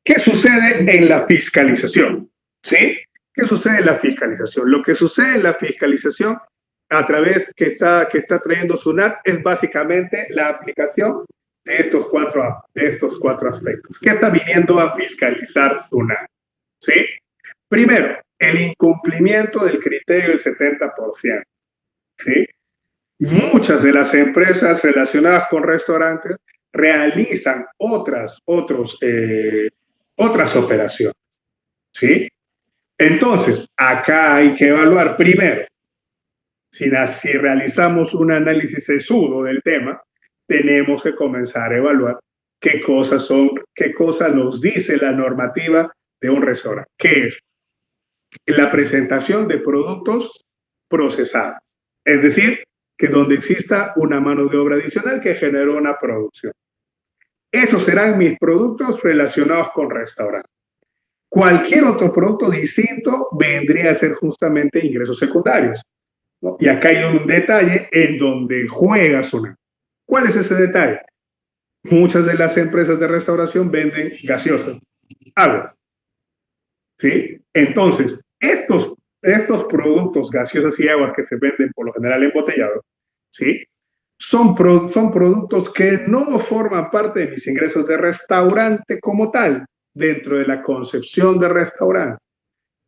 ¿Qué sucede en la fiscalización? ¿Sí? ¿Qué sucede en la fiscalización? Lo que sucede en la fiscalización a través que está trayendo SUNAT es básicamente la aplicación de estos cuatro aspectos. ¿Qué está viniendo a fiscalizar SUNAT? ¿Sí? Primero, el incumplimiento del criterio del 70%. ¿Sí? Muchas de las empresas relacionadas con restaurantes realizan otras operaciones. ¿Sí? Entonces, acá hay que evaluar primero, si realizamos un análisis sesudo del tema, tenemos que comenzar a evaluar qué cosas nos dice la normativa de un restaurante, que es la presentación de productos procesados. Es decir, que donde exista una mano de obra adicional que generó una producción. Esos serán mis productos relacionados con restaurantes. Cualquier otro producto distinto vendría a ser justamente ingresos secundarios, ¿no? Y acá hay un detalle en donde juega SUNAT. ¿Cuál es ese detalle? Muchas de las empresas de restauración venden gaseosas, agua, ¿sí? Entonces, estos productos gaseosas y aguas que se venden por lo general embotellados, ¿sí? Son productos que no forman parte de mis ingresos de restaurante como tal, dentro de la concepción de restaurante,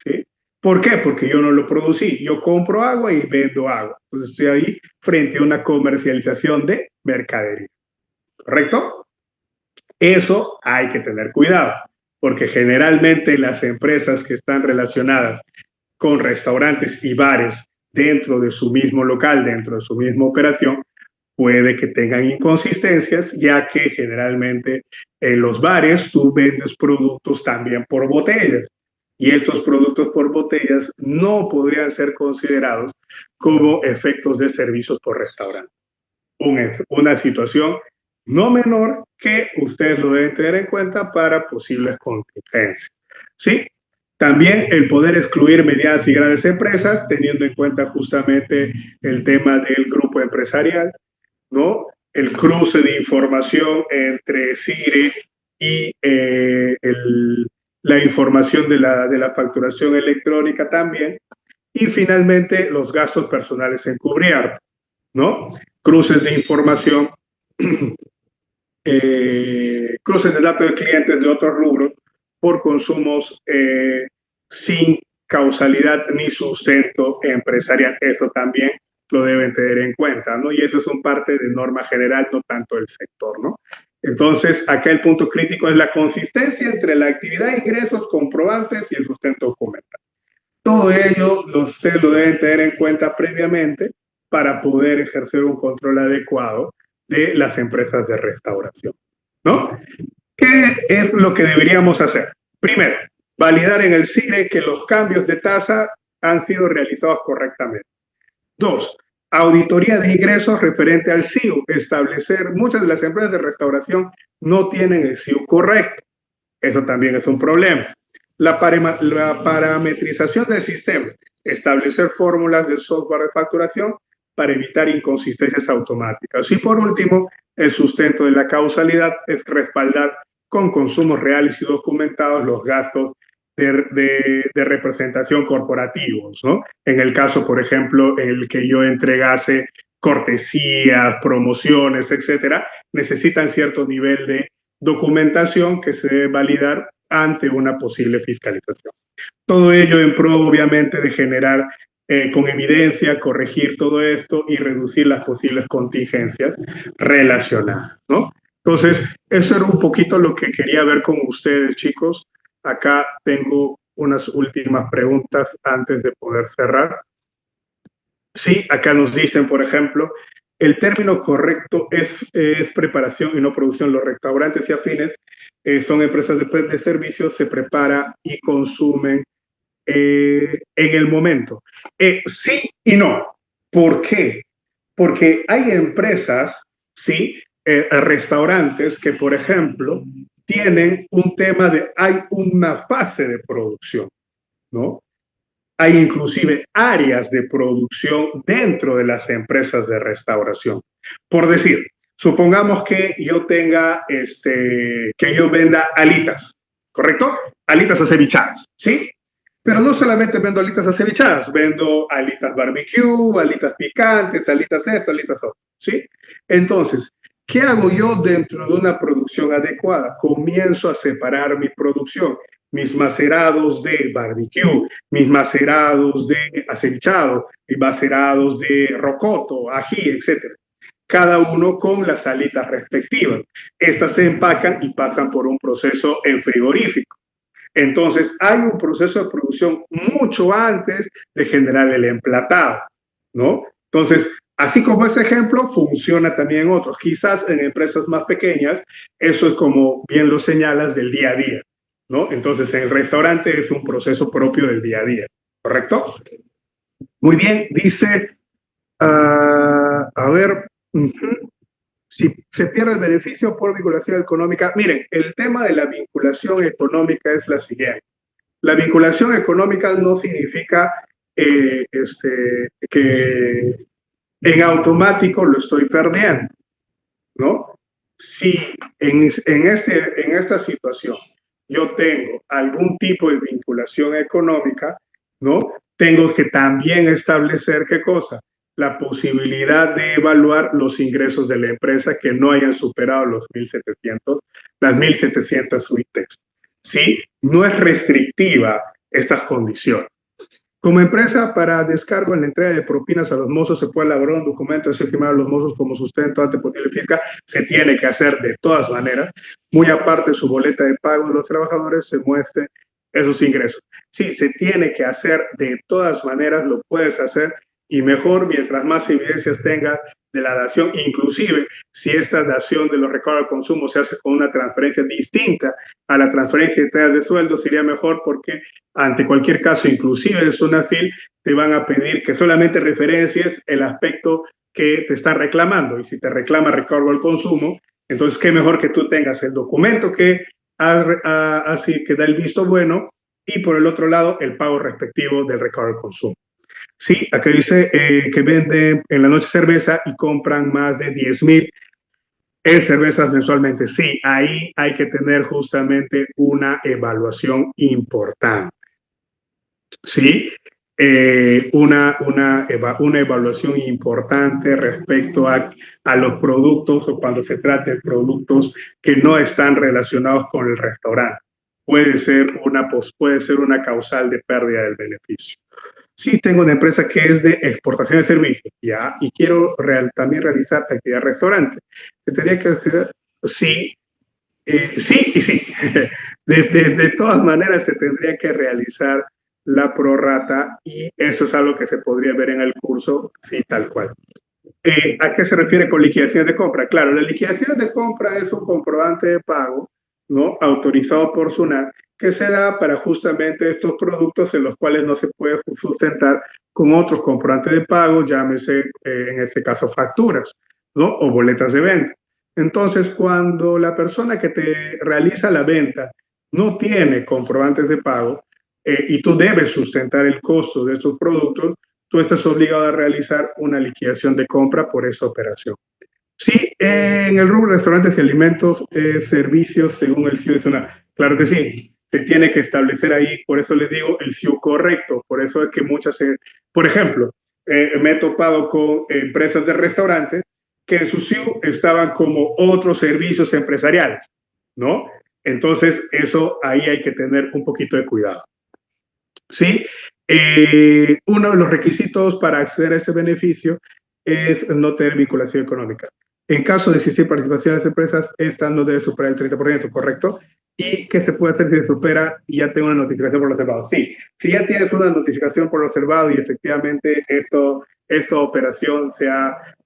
¿sí? ¿Por qué? Porque yo no lo producí. Yo compro agua y vendo agua. Entonces estoy ahí frente a una comercialización de mercadería. ¿Correcto? Eso hay que tener cuidado, porque generalmente las empresas que están relacionadas con restaurantes y bares dentro de su mismo local, dentro de su misma operación, puede que tengan inconsistencias, ya que generalmente en los bares tú vendes productos también por botellas y estos productos por botellas no podrían ser considerados como efectos de servicios por restaurante. Una situación no menor que ustedes lo deben tener en cuenta para posibles contingencias. ¿Sí? También el poder excluir medianas y grandes empresas, teniendo en cuenta justamente el tema del grupo empresarial, ¿no? El cruce de información entre CIRE y la información de la facturación electrónica también. Y finalmente, los gastos personales encubiertos, ¿no? Cruces de información, cruces de datos de clientes de otros rubros por consumos sin causalidad ni sustento empresarial. Eso también lo deben tener en cuenta, ¿no? Y eso es un parte de norma general, no tanto del sector, ¿no? Entonces, acá el punto crítico es la consistencia entre la actividad de ingresos comprobantes y el sustento documental. Todo ello ustedes lo deben tener en cuenta previamente para poder ejercer un control adecuado de las empresas de restauración, ¿no? ¿Qué es lo que deberíamos hacer? Primero, validar en el CIRE que los cambios de tasa han sido realizados correctamente. Dos, auditoría de ingresos referente al SIU. Establecer, muchas de las empresas de restauración no tienen el SIU correcto. Eso también es un problema. La parametrización del sistema. Establecer fórmulas del software de facturación para evitar inconsistencias automáticas. Y por último, el sustento de la causalidad es respaldar con consumos reales y documentados los gastos de representación corporativos, ¿no? En el caso, por ejemplo, en el que yo entregase cortesías, promociones, etcétera, necesitan cierto nivel de documentación que se debe validar ante una posible fiscalización. Todo ello en pro, obviamente, de generar con evidencia, corregir todo esto y reducir las posibles contingencias relacionadas, ¿no? Entonces, eso era un poquito lo que quería ver con ustedes, chicos. Acá tengo unas últimas preguntas antes de poder cerrar. Sí, acá nos dicen, por ejemplo, el término correcto es preparación y no producción. Los restaurantes y afines son empresas de servicios, se prepara y consumen en el momento. Sí y no. ¿Por qué? Porque hay empresas, sí, restaurantes que, por ejemplo, tienen un tema hay una fase de producción, ¿no? Hay inclusive áreas de producción dentro de las empresas de restauración. Por decir, Supongamos que yo tenga, que yo venda alitas, ¿correcto? Alitas acevichadas, ¿sí? Pero no solamente vendo alitas acevichadas, vendo alitas barbecue, alitas picantes, alitas esto, alitas otro, ¿sí? Entonces, ¿qué hago yo dentro de una producción adecuada? Comienzo a separar mi producción, mis macerados de barbecue, mis macerados de acevichado, mis macerados de rocoto, ají, etcétera. Cada uno con las alitas respectivas. Estas se empacan y pasan por un proceso en frigorífico. Entonces, hay un proceso de producción mucho antes de generar el emplatado, ¿no? Entonces, así como ese ejemplo, funciona también en otros. Quizás en empresas más pequeñas, eso es como bien lo señalas del día a día, ¿no? Entonces, en el restaurante es un proceso propio del día a día, ¿correcto? Muy bien, dice, a ver, si se pierde el beneficio por vinculación económica. Miren, el tema de la vinculación económica es la siguiente. La vinculación económica no significa que en automático lo estoy perdiendo, ¿no? Si en esta situación yo tengo algún tipo de vinculación económica, ¿no? Tengo que también establecer qué cosa, la posibilidad de evaluar los ingresos de la empresa que no hayan superado los 1.700, las 1.700 suites. ¿Sí? No es restrictiva estas condiciones. Como empresa, para descargo en la entrega de propinas a los mozos, se puede elaborar un documento así firmado a los mozos como sustento ante posible fiscal. Se tiene que hacer de todas maneras. Muy aparte, su boleta de pago de los trabajadores se muestre esos ingresos. Sí, se tiene que hacer de todas maneras, lo puedes hacer y mejor mientras más evidencias tengas de la dación, inclusive si esta dación de los recargos al consumo se hace con una transferencia distinta a la transferencia de sueldo, sería mejor porque ante cualquier caso, inclusive en Sunafil, te van a pedir que solamente referencies el aspecto que te está reclamando. Y si te reclama recargo al consumo, entonces qué mejor que tú tengas el documento que así que da el visto bueno y por el otro lado el pago respectivo del recargo al consumo. Sí, aquí dice que venden en la noche cerveza y compran más de 10,000 en cervezas mensualmente. Sí, ahí hay que tener justamente una evaluación importante. Sí, una evaluación importante respecto a los productos o cuando se trata de productos que no están relacionados con el restaurante. Puede ser una causal de pérdida del beneficio. Sí, tengo una empresa que es de exportación de servicios, ya, y quiero también realizar actividad de restaurante. ¿Se tendría que hacer? Sí, sí y sí. De todas maneras, se tendría que realizar la prorrata y eso es algo que se podría ver en el curso, sí, tal cual. ¿A qué se refiere con liquidación de compra? Claro, la liquidación de compra es un comprobante de pago, ¿no? Autorizado por SUNAT, que se da para justamente estos productos en los cuales no se puede sustentar con otros comprobantes de pago, llámese en este caso facturas, ¿no? O boletas de venta. Entonces, cuando la persona que te realiza la venta no tiene comprobantes de pago y tú debes sustentar el costo de estos productos, tú estás obligado a realizar una liquidación de compra por esa operación. Sí, en el rubro de restaurantes y alimentos, servicios, según el CIU, claro que sí, se tiene que establecer ahí, por eso les digo, el CIU correcto, por eso es que por ejemplo, me he topado con empresas de restaurantes que en su CIU estaban como otros servicios empresariales, ¿no? Entonces, eso ahí hay que tener un poquito de cuidado. ¿Sí? Uno de los requisitos para acceder a este beneficio es no tener vinculación económica. En caso de existir participación en las empresas, esta no debe superar el 30%, ¿correcto? ¿Y qué se puede hacer si se supera y ya tengo una notificación por lo observado? Sí, si ya tienes una notificación por lo observado y efectivamente esta operación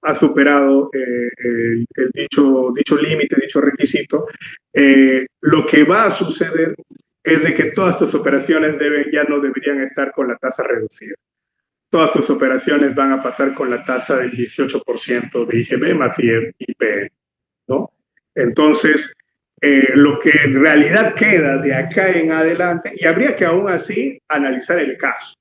ha superado el dicho límite, dicho requisito, lo que va a suceder es de que todas tus operaciones ya no deberían estar con la tasa reducida. Todas tus operaciones van a pasar con la tasa del 18% de IGB más IPN, ¿no? Entonces, lo que en realidad queda de acá en adelante, y habría que aún así analizar el caso,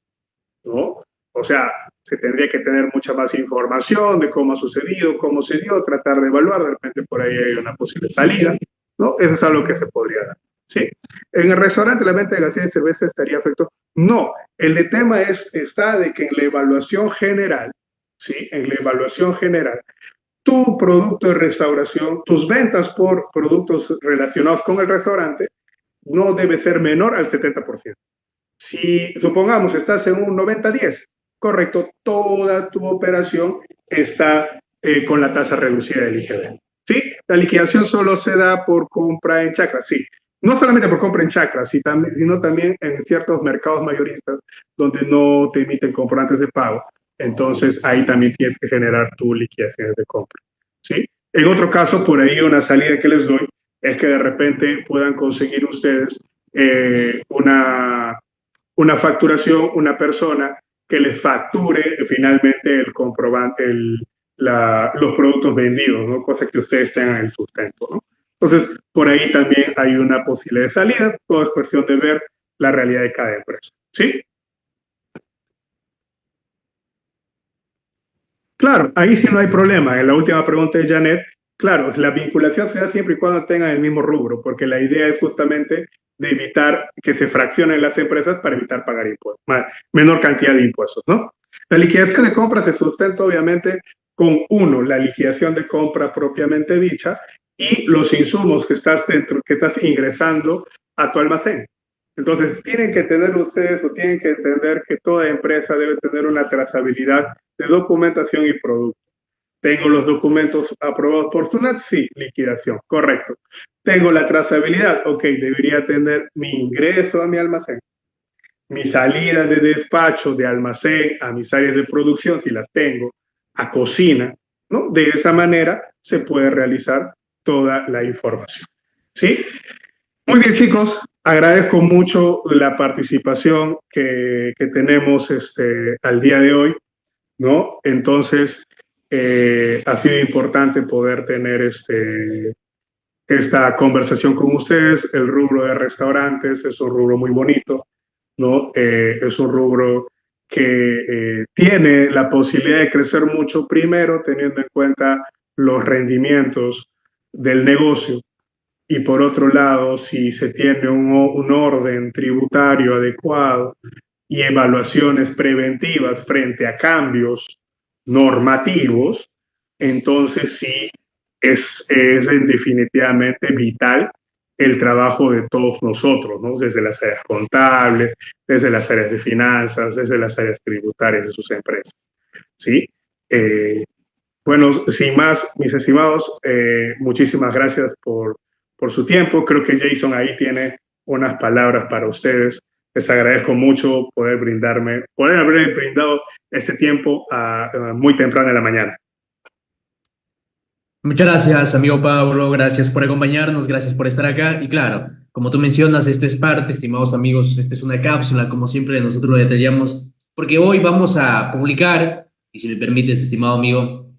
¿no? O sea, se tendría que tener mucha más información de cómo ha sucedido, cómo se dio, tratar de evaluar, de repente por ahí hay una posible salida, ¿no? Eso es algo que se podría dar. Sí. En el restaurante la venta de gaseosa y cerveza estaría afecto. No, el tema está de que en la evaluación general, ¿sí? En la evaluación general, tu producto de restauración, tus ventas por productos relacionados con el restaurante, no debe ser menor al 70%. Si supongamos estás en un 90-10, correcto, toda tu operación está con la tasa reducida del IGB. ¿Sí? La liquidación solo se da por compra en chacras, sí. No solamente por compra en chacras, sino también en ciertos mercados mayoristas donde no te emiten comprobantes de pago. Entonces ahí también tienes que generar tu liquidación de compra. ¿Sí? En otro caso, por ahí una salida que les doy es que de repente puedan conseguir ustedes una facturación, una persona que les facture finalmente el comprobante, los productos vendidos, ¿no? Cosa que ustedes tengan el sustento, ¿no? Entonces, por ahí también hay una posibilidad de salida, todo es cuestión de ver la realidad de cada empresa, ¿sí? Claro, ahí sí no hay problema. En la última pregunta de Janet, claro, la vinculación se da siempre y cuando tengan el mismo rubro, porque la idea es justamente de evitar que se fraccionen las empresas para evitar pagar impuestos, menor cantidad de impuestos, ¿no? La liquidación de compra se sustenta obviamente con uno, la liquidación de compra propiamente dicha y los insumos que estás ingresando a tu almacén. Entonces, tienen que tener ustedes o tienen que entender que toda empresa debe tener una trazabilidad de documentación y producto. ¿Tengo los documentos aprobados por SUNAT? Sí, liquidación, correcto. ¿Tengo la trazabilidad? Ok, debería tener mi ingreso a mi almacén, mi salida de despacho de almacén a mis áreas de producción, si las tengo, a cocina, ¿no? De esa manera se puede realizar toda la información, ¿sí? Muy bien, chicos, agradezco mucho la participación que tenemos al día de hoy, ¿no? Entonces, ha sido importante poder tener esta conversación con ustedes. El rubro de restaurantes es un rubro muy bonito, ¿no? Es un rubro que tiene la posibilidad de crecer mucho, primero teniendo en cuenta los rendimientos del negocio, y por otro lado, si se tiene un orden tributario adecuado y evaluaciones preventivas frente a cambios normativos, entonces sí es definitivamente vital el trabajo de todos nosotros, ¿no? Desde las áreas contables, desde las áreas de finanzas, desde las áreas tributarias de sus empresas, ¿sí? Bueno, sin más, mis estimados, muchísimas gracias por su tiempo. Creo que Jason ahí tiene unas palabras para ustedes. Les agradezco mucho poder haber brindado este tiempo muy temprano en la mañana. Muchas gracias, amigo Pablo, gracias por acompañarnos, gracias por estar acá. Y claro, como tú mencionas, esto es parte, estimados amigos, esta es una cápsula, como siempre nosotros lo detallamos, porque hoy vamos a publicar, y si me permites, estimado amigo,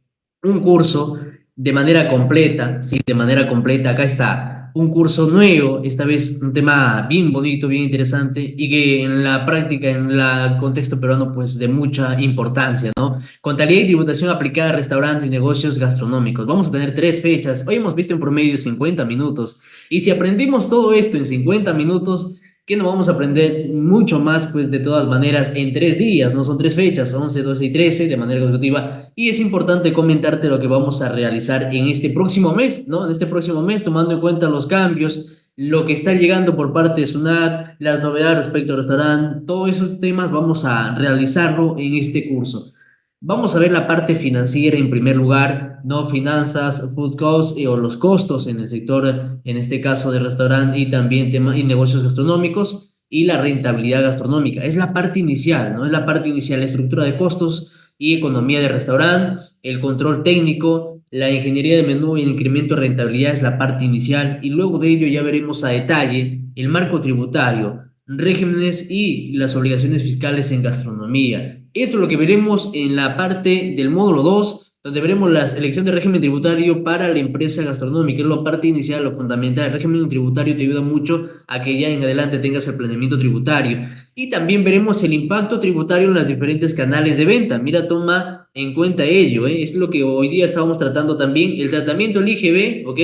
un curso de manera completa, sí, de manera completa. Acá está un curso nuevo, esta vez un tema bien bonito, bien interesante, y que en la práctica, en el contexto peruano, pues de mucha importancia, ¿no? Contabilidad y tributación aplicada a restaurantes y negocios gastronómicos. Vamos a tener 3 fechas. Hoy hemos visto en promedio 50 minutos. Y si aprendimos todo esto en 50 minutos, ¿qué no vamos a aprender mucho más? Pues de todas maneras en 3 días, no son 3 fechas, 11, 12 y 13 de manera consecutiva. Y es importante comentarte lo que vamos a realizar en este próximo mes, ¿no? En este próximo mes, tomando en cuenta los cambios, lo que está llegando por parte de SUNAT, las novedades respecto al restaurante, todos esos temas vamos a realizarlo en este curso. Vamos a ver la parte financiera en primer lugar, no finanzas, food costs o los costos en el sector, en este caso de restaurante y también tema y negocios gastronómicos y la rentabilidad gastronómica. Es la parte inicial, ¿no? Es la parte inicial, la estructura de costos y economía de restaurante, el control técnico, la ingeniería de menú y el incremento de rentabilidad es la parte inicial y luego de ello ya veremos a detalle el marco tributario, regímenes y las obligaciones fiscales en gastronomía. Esto es lo que veremos en la parte del módulo 2, donde veremos la elección de régimen tributario para la empresa gastronómica. Es la parte inicial, lo fundamental. El régimen tributario te ayuda mucho a que ya en adelante tengas el planeamiento tributario. Y también veremos el impacto tributario en los diferentes canales de venta. Mira, toma en cuenta ello, ¿eh? Es lo que hoy día estábamos tratando también, el tratamiento del IGB, ¿ok?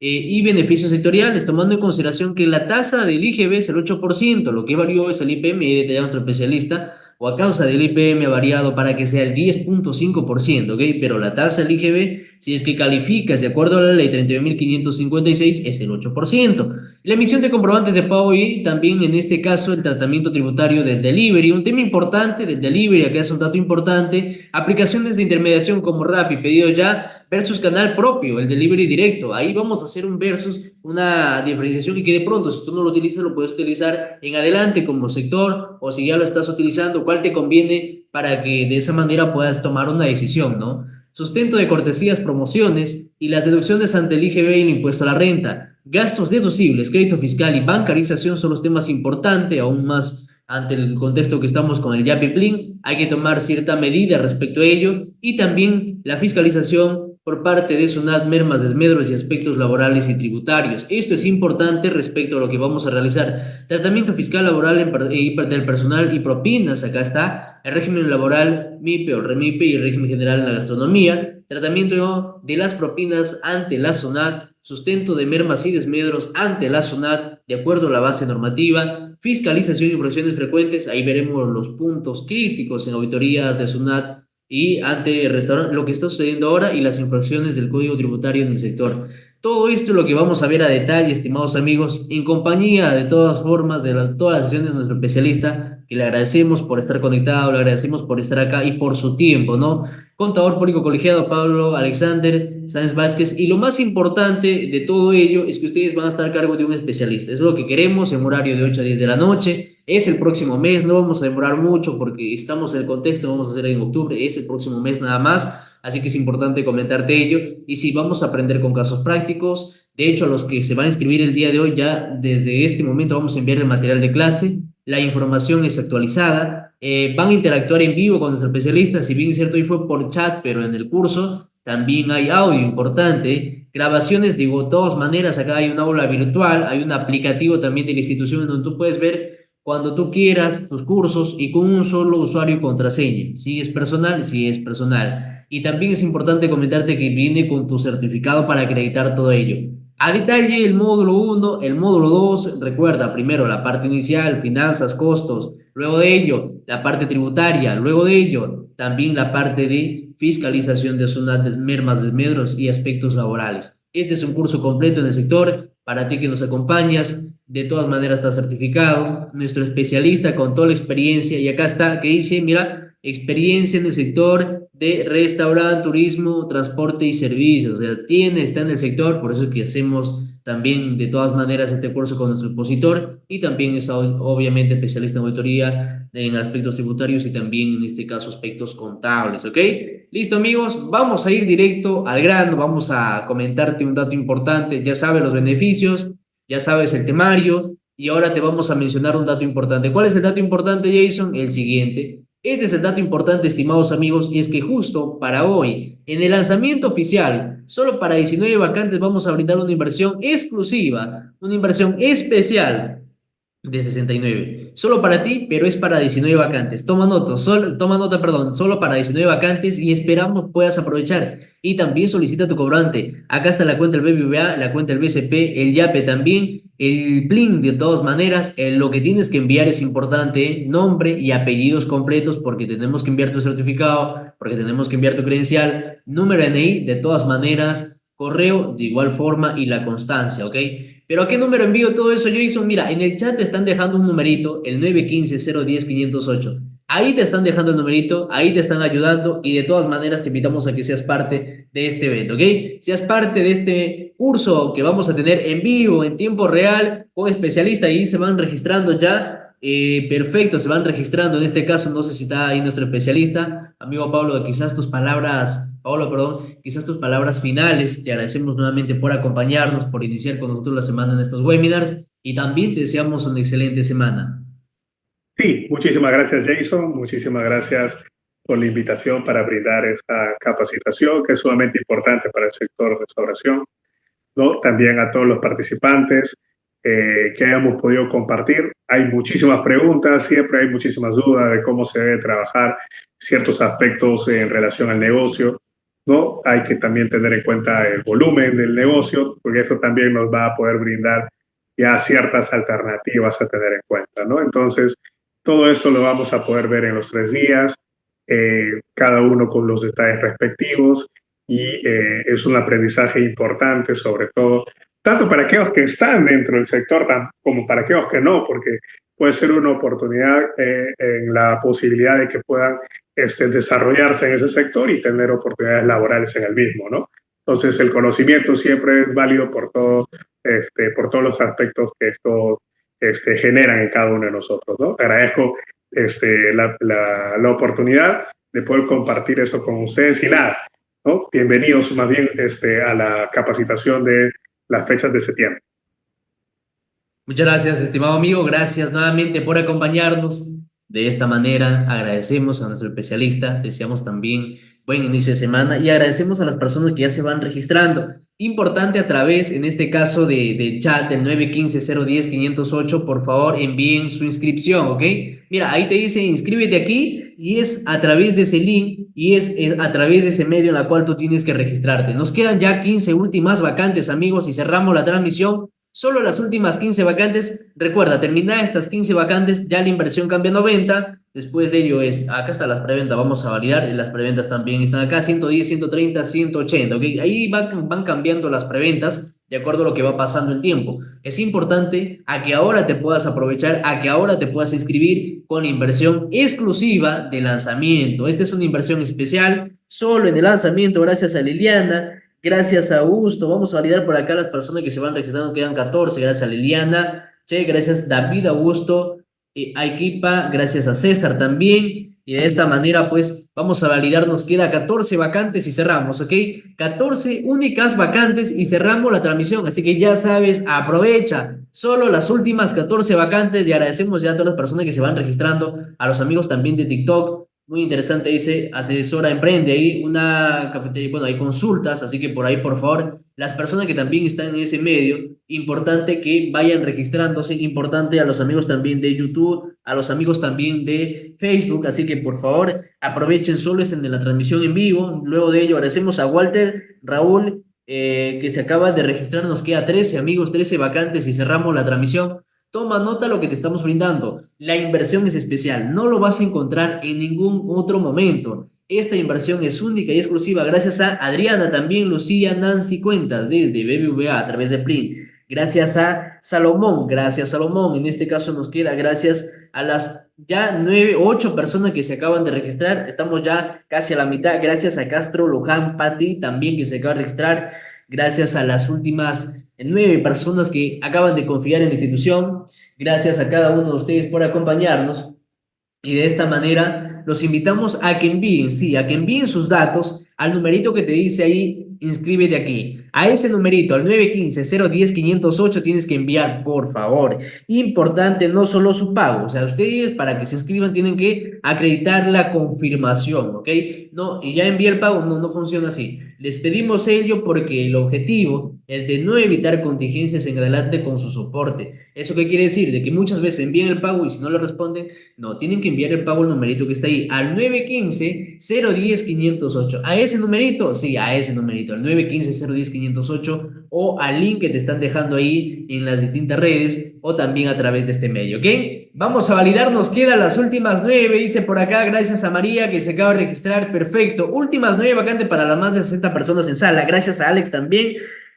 Y beneficios sectoriales, tomando en consideración que la tasa del IGB es el 8%, lo que varió es el IPM, y detalla nuestro especialista, o a causa del IPM ha variado para que sea el 10,5%, ¿ok? Pero la tasa del IGB, si es que calificas de acuerdo a la ley 31.556, es el 8%. La emisión de comprobantes de pago y también en este caso el tratamiento tributario del delivery, un tema importante del delivery, acá es un dato importante, aplicaciones de intermediación como Rappi, Pedido Ya, versus canal propio, el delivery directo. Ahí vamos a hacer un versus, una diferenciación y que de pronto, si tú no lo utilizas, lo puedes utilizar en adelante como sector, o si ya lo estás utilizando, cuál te conviene para que de esa manera puedas tomar una decisión, ¿no? Sustento de cortesías, promociones y las deducciones ante el IGB y el impuesto a la renta. Gastos deducibles, crédito fiscal y bancarización son los temas importantes, aún más ante el contexto que estamos con el YAPI-PLIN, hay que tomar cierta medida respecto a ello, y también la fiscalización por parte de SUNAT, mermas, desmedros y aspectos laborales y tributarios. Esto es importante respecto a lo que vamos a realizar. Tratamiento fiscal laboral del personal y propinas, acá está, el régimen laboral MIPE o REMIPE y el régimen general en la gastronomía, tratamiento de las propinas ante la SUNAT, sustento de mermas y desmedros ante la SUNAT de acuerdo a la base normativa, fiscalización y infracciones frecuentes, ahí veremos los puntos críticos en auditorías de SUNAT y ante el restaurante, lo que está sucediendo ahora y las infracciones del Código Tributario en el sector. Todo esto es lo que vamos a ver a detalle, estimados amigos, en compañía de todas formas de todas las sesiones de nuestro especialista, que le agradecemos por estar conectado, le agradecemos por estar acá y por su tiempo, ¿no? Contador público colegiado Pablo Alexander Sáenz Vázquez, y lo más importante de todo ello es que ustedes van a estar a cargo de un especialista. Es lo que queremos en horario de 8 a 10 de la noche. Es el próximo mes, no vamos a demorar mucho porque estamos en el contexto, vamos a hacer en octubre, es el próximo mes nada más, así que es importante comentarte ello. Y sí, vamos a aprender con casos prácticos. De hecho, a los que se van a inscribir el día de hoy, ya desde este momento vamos a enviar el material de clase, la información es actualizada, van a interactuar en vivo con nuestro especialista, si bien es cierto, hoy fue por chat, pero en el curso también hay audio importante, grabaciones, digo, de todas maneras, acá hay un aula virtual, hay un aplicativo también de la institución en donde tú puedes ver cuando tú quieras tus cursos y con un solo usuario y contraseña, si es personal, si es personal. Y también es importante comentarte que viene con tu certificado para acreditar todo ello. A detalle el módulo 1, el módulo 2, recuerda primero la parte inicial, finanzas, costos, luego de ello la parte tributaria, luego de ello también la parte de fiscalización de zonas, mermas, desmedros y aspectos laborales. Este es un curso completo en el sector, para ti que nos acompañas, de todas maneras está certificado, nuestro especialista con toda la experiencia, y acá está, que dice, mira, experiencia en el sector de restaurante, turismo, transporte y servicios, o sea, está en el sector, por eso es que hacemos también de todas maneras este curso con nuestro expositor, y también es obviamente especialista en auditoría, en aspectos tributarios y también en este caso aspectos contables, ¿ok? Listo amigos, vamos a ir directo al grano, vamos a comentarte un dato importante, ya sabes los beneficios, ya sabes el temario, y ahora te vamos a mencionar un dato importante. ¿Cuál es el dato importante, Jason? El siguiente. Este es el dato importante, estimados amigos, y es que justo para hoy, en el lanzamiento oficial, solo para 19 vacantes vamos a brindar una inversión exclusiva, una inversión especial de 69. Solo para ti, pero es para 19 vacantes. Toma nota, perdón, solo para 19 vacantes y esperamos puedas aprovechar. Y también solicita tu cobrante. Acá está la cuenta del BBVA, la cuenta del BCP, el YAPE también, el PLIN de todas maneras. Lo que tienes que enviar es importante, nombre y apellidos completos porque tenemos que enviar tu certificado, porque tenemos que enviar tu credencial, número de DNI de todas maneras, correo de igual forma y la constancia, ¿ok? ¿Pero a qué número envío todo eso, Jason? Mira, en el chat te están dejando un numerito, el 915-010-508. Ahí te están dejando el numerito, ahí te están ayudando y de todas maneras te invitamos a que seas parte de este evento, ¿ok? Seas parte de este curso que vamos a tener en vivo, en tiempo real, con especialistas, ahí se van registrando ya. Perfecto, se van registrando. En este caso, no sé si está ahí nuestro especialista, amigo Pablo, quizás tus palabras, Pablo, perdón, quizás tus palabras finales. Te agradecemos nuevamente por acompañarnos, por iniciar con nosotros la semana en estos webinars y también te deseamos una excelente semana. Sí, muchísimas gracias Jason, muchísimas gracias por la invitación para brindar esta capacitación que es sumamente importante para el sector de restauración, ¿no? También a todos los participantes. que hayamos podido compartir. Hay muchísimas preguntas, siempre hay muchísimas dudas de cómo se debe trabajar ciertos aspectos en relación al negocio, ¿no? Hay que también tener en cuenta el volumen del negocio, porque eso también nos va a poder brindar ya ciertas alternativas a tener en cuenta, ¿no? Entonces, todo esto lo vamos a poder ver en los 3 días, cada uno con los detalles respectivos, y es un aprendizaje importante, sobre todo, tanto para aquellos que están dentro del sector como para aquellos que no, porque puede ser una oportunidad en la posibilidad de que puedan desarrollarse en ese sector y tener oportunidades laborales en el mismo, ¿no? Entonces, el conocimiento siempre es válido por todos los aspectos que esto generan en cada uno de nosotros, ¿no? Agradezco la oportunidad de poder compartir eso con ustedes y nada, ¿no? Bienvenidos más bien a la capacitación de las fechas de septiembre. Muchas gracias, estimado amigo. Gracias nuevamente por acompañarnos. De esta manera, agradecemos a nuestro especialista, deseamos también buen inicio de semana y agradecemos a las personas que ya se van registrando. Importante a través, en este caso, de chat del 915-010-508, por favor, envíen su inscripción, ¿ok? Mira, ahí te dice inscríbete aquí y es a través de ese link y es a través de ese medio en la cual tú tienes que registrarte. Nos quedan ya 15 últimas vacantes, amigos, y cerramos la transmisión. Solo las últimas 15 vacantes. Recuerda, terminar estas 15 vacantes, ya la inversión cambia a 90. Después de ello acá están las preventas, vamos a validar. Y las preventas también están acá, 110, 130, 180. ¿Ok? Ahí van cambiando las preventas de acuerdo a lo que va pasando el tiempo. Es importante a que ahora te puedas aprovechar, a que ahora te puedas inscribir con inversión exclusiva de lanzamiento. Esta es una inversión especial, solo en el lanzamiento, gracias a Liliana. Gracias a Augusto. Vamos a validar por acá las personas que se van registrando. Quedan 14. Gracias a Liliana. Che, gracias David Augusto. A Equipa. Gracias a César también. Y de esta manera, pues, vamos a validar. Nos queda 14 vacantes y cerramos, ¿ok? 14 únicas vacantes y cerramos la transmisión. Así que ya sabes, aprovecha. Solo las últimas 14 vacantes. Y agradecemos ya a todas las personas que se van registrando. A los amigos también de TikTok. Muy interesante, dice, asesora emprende, ahí una cafetería, bueno, hay consultas, así que por ahí, por favor, las personas que también están en ese medio, importante que vayan registrándose, importante a los amigos también de YouTube, a los amigos también de Facebook, así que por favor, aprovechen, solo es en la transmisión en vivo. Luego de ello, agradecemos a Walter, Raúl, que se acaba de registrar, nos queda 13 amigos, 13 vacantes y cerramos la transmisión. Toma nota lo que te estamos brindando. La inversión es especial. No lo vas a encontrar en ningún otro momento. Esta inversión es única y exclusiva gracias a Adriana, también Lucía, Nancy Cuentas desde BBVA a través de Plin. Gracias a Salomón. Gracias Salomón. En este caso nos queda gracias a las ya 8 personas que se acaban de registrar. Estamos ya casi a la mitad. Gracias a Castro, Luján, Patti también que se acaba de registrar. Gracias a las últimas 9 personas que acaban de confiar en la institución. Gracias a cada uno de ustedes por acompañarnos. Y de esta manera los invitamos a que envíen, sí, a que envíen sus datos al numerito que te dice ahí, inscríbete aquí. A ese numerito, al 915-010-508, tienes que enviar, por favor. Importante, no solo su pago. O sea, ustedes para que se inscriban tienen que acreditar la confirmación, ¿ok? No, y ya envié el pago, no funciona así. Les pedimos ello porque el objetivo es de no evitar contingencias en adelante con su soporte. ¿Eso qué quiere decir? De que muchas veces envían el pago y si no le responden, no, tienen que enviar el pago al numerito que está ahí, al 915-010-508. ¿A ese numerito? Sí, a ese numerito, al 915-010-508 o al link que te están dejando ahí en las distintas redes o también a través de este medio, ¿ok? Vamos a validar, nos quedan las últimas 9, dice por acá, gracias a María que se acaba de registrar, perfecto. Últimas 9 vacantes para las más de 60 personas en sala, gracias a Alex también.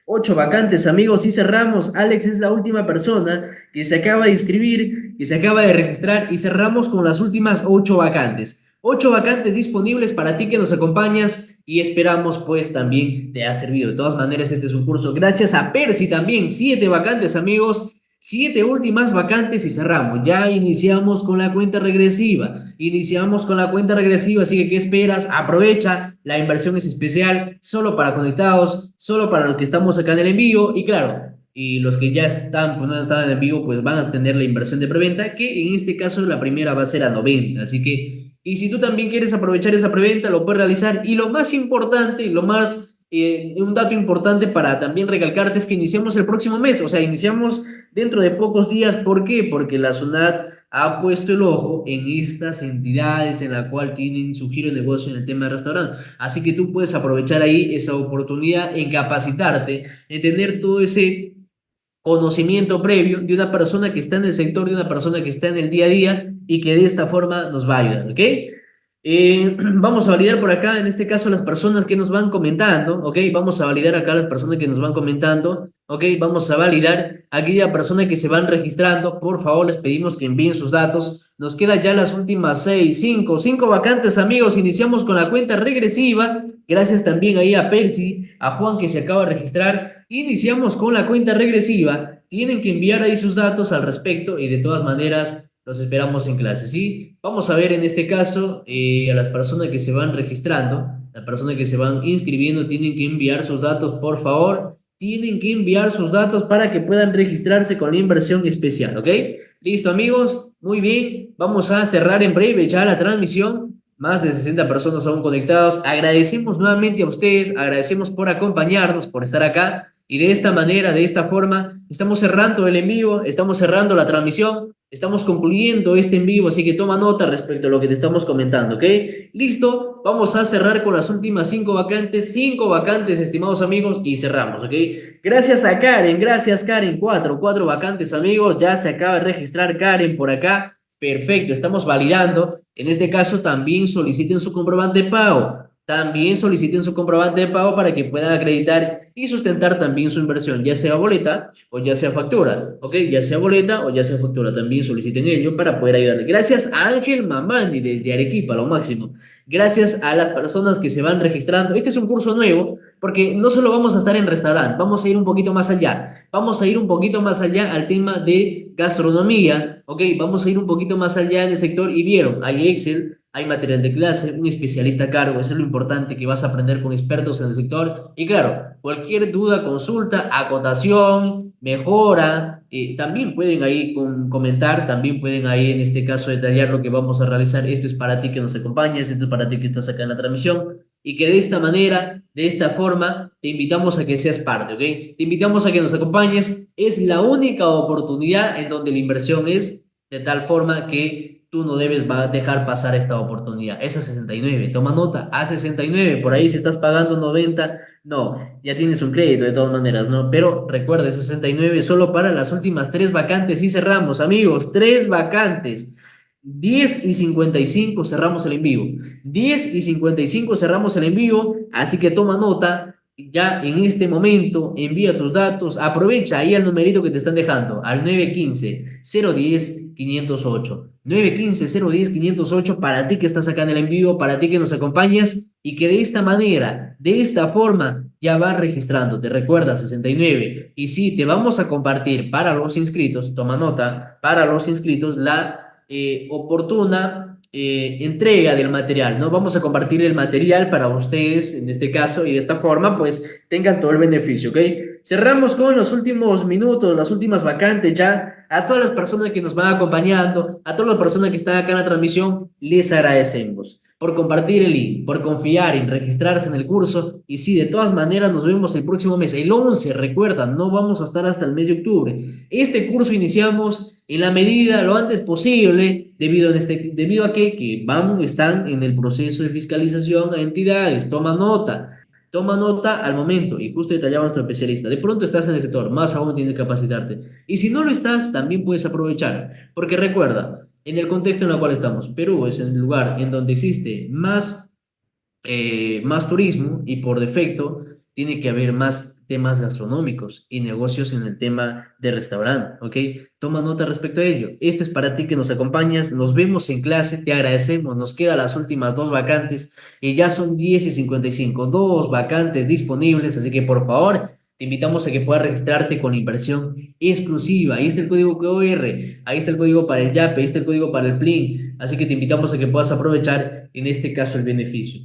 8 vacantes, amigos, y cerramos. Alex es la última persona que se acaba de inscribir, que se acaba de registrar y cerramos con las últimas 8 vacantes. 8 vacantes disponibles para ti que nos acompañas y esperamos pues también te ha servido. De todas maneras, este es un curso gracias a Percy también. 7 vacantes, amigos. 7 últimas vacantes y cerramos. Ya iniciamos con la cuenta regresiva. Así que ¿qué esperas? Aprovecha. La inversión es especial, solo para conectados, solo para los que estamos acá en el envío. Y claro, y los que ya están, pues no están en el vivo, pues van a tener la inversión de preventa, que en este caso la primera va a ser a 90. Así que, y si tú también quieres aprovechar esa preventa, lo puedes realizar. Y lo más importante, lo más un dato importante para también recalcarte es que iniciamos el próximo mes, o sea, iniciamos dentro de pocos días. ¿Por qué? Porque la SUNAT ha puesto el ojo en estas entidades en la cual tienen su giro de negocio en el tema de restaurante. Así que tú puedes aprovechar ahí esa oportunidad en capacitarte, en tener todo ese conocimiento previo de una persona que está en el sector, de una persona que está en el día a día y que de esta forma nos va a ayudar, ¿ok? Vamos a validar por acá, en este caso, las personas que nos van comentando, ¿ok? Vamos a validar acá las personas que nos van comentando, ¿ok? Vamos a validar aquella persona que se van registrando. Por favor, les pedimos que envíen sus datos. Nos quedan ya las últimas cinco vacantes, amigos. Iniciamos con la cuenta regresiva. Gracias también ahí a Percy, a Juan que se acaba de registrar. Iniciamos con la cuenta regresiva. Tienen que enviar ahí sus datos al respecto y de todas maneras los esperamos en clase, ¿sí? Vamos a ver en este caso a las personas que se van registrando, las personas que se van inscribiendo, tienen que enviar sus datos, por favor. Tienen que enviar sus datos para que puedan registrarse con la inversión especial, ¿ok? Listo, amigos, muy bien. Vamos a cerrar en breve ya la transmisión. Más de 60 personas aún conectados. Agradecemos nuevamente a ustedes, agradecemos por acompañarnos, por estar acá. Y de esta manera, de esta forma, estamos cerrando el en vivo, estamos cerrando la transmisión, estamos concluyendo este en vivo, así que toma nota respecto a lo que te estamos comentando, ¿ok? Listo, vamos a cerrar con las últimas 5 vacantes, estimados amigos, y cerramos, ¿ok? Gracias a Karen, gracias Karen, cuatro vacantes, amigos, ya se acaba de registrar Karen por acá, perfecto, estamos validando. En este caso también soliciten su comprobante de pago. También soliciten su comprobante de pago para que puedan acreditar y sustentar también su inversión, ya sea boleta o ya sea factura, ¿ok? Ya sea boleta o ya sea factura, también soliciten ello para poder ayudarle. Gracias a Ángel Mamani desde Arequipa, lo máximo. Gracias a las personas que se van registrando. Este es un curso nuevo porque no solo vamos a estar en restaurante, vamos a ir un poquito más allá. Vamos a ir un poquito más allá al tema de gastronomía, ¿ok? Vamos a ir un poquito más allá en el sector y vieron, hay Excel, hay material de clase, un especialista a cargo, eso es lo importante que vas a aprender con expertos en el sector. Y claro, cualquier duda, consulta, acotación, mejora, también pueden ahí comentar, también pueden ahí en este caso detallar lo que vamos a realizar. Esto es para ti que nos acompañas, esto es para ti que estás acá en la transmisión y que de esta manera, de esta forma, te invitamos a que seas parte, ¿ok? Te invitamos a que nos acompañes. Es la única oportunidad en donde la inversión es de tal forma que tú no debes dejar pasar esta oportunidad. Es a 69, toma nota, a 69, por ahí si estás pagando 90, no, ya tienes un crédito de todas maneras, ¿no? Pero recuerda, 69 solo para las últimas 3 vacantes y cerramos, amigos, 3 vacantes. 10:55 cerramos el en vivo. 10:55 cerramos el en vivo, así que toma nota. Ya en este momento envía tus datos, aprovecha ahí el numerito que te están dejando, al 915-010-508. 915-010-508 para ti que estás acá en el en vivo, para ti que nos acompañas y que de esta manera, de esta forma, ya vas registrándote. Recuerda, 69. Y sí, te vamos a compartir para los inscritos, toma nota, para los inscritos la oportuna entrega del material, ¿no? Vamos a compartir el material para ustedes en este caso y de esta forma pues tengan todo el beneficio, ¿ok? Cerramos con los últimos minutos, las últimas vacantes ya. A todas las personas que nos van acompañando, a todas las personas que están acá en la transmisión, les agradecemos por compartir el link, por confiar en registrarse en el curso. Y sí, de todas maneras nos vemos el próximo mes, el 11, recuerda, no vamos a estar hasta el mes de octubre. Este curso iniciamos en la medida lo antes posible, debido a que están en el proceso de fiscalización a entidades. Toma nota al momento y justo detallaba nuestro especialista. De pronto estás en el sector, más aún tienes que capacitarte. Y si no lo estás, también puedes aprovechar, porque recuerda, en el contexto en el cual estamos, Perú es el lugar en donde existe más turismo y por defecto tiene que haber más temas gastronómicos y negocios en el tema de restaurante, ¿ok? Toma nota respecto a ello. Esto es para ti que nos acompañas. Nos vemos en clase, te agradecemos. Nos quedan las últimas 2 vacantes y ya son 10:55. 2 vacantes disponibles, así que por favor, te invitamos a que puedas registrarte con inversión exclusiva. Ahí está el código QR, ahí está el código para el YAPE, ahí está el código para el PLIN. Así que te invitamos a que puedas aprovechar en este caso el beneficio.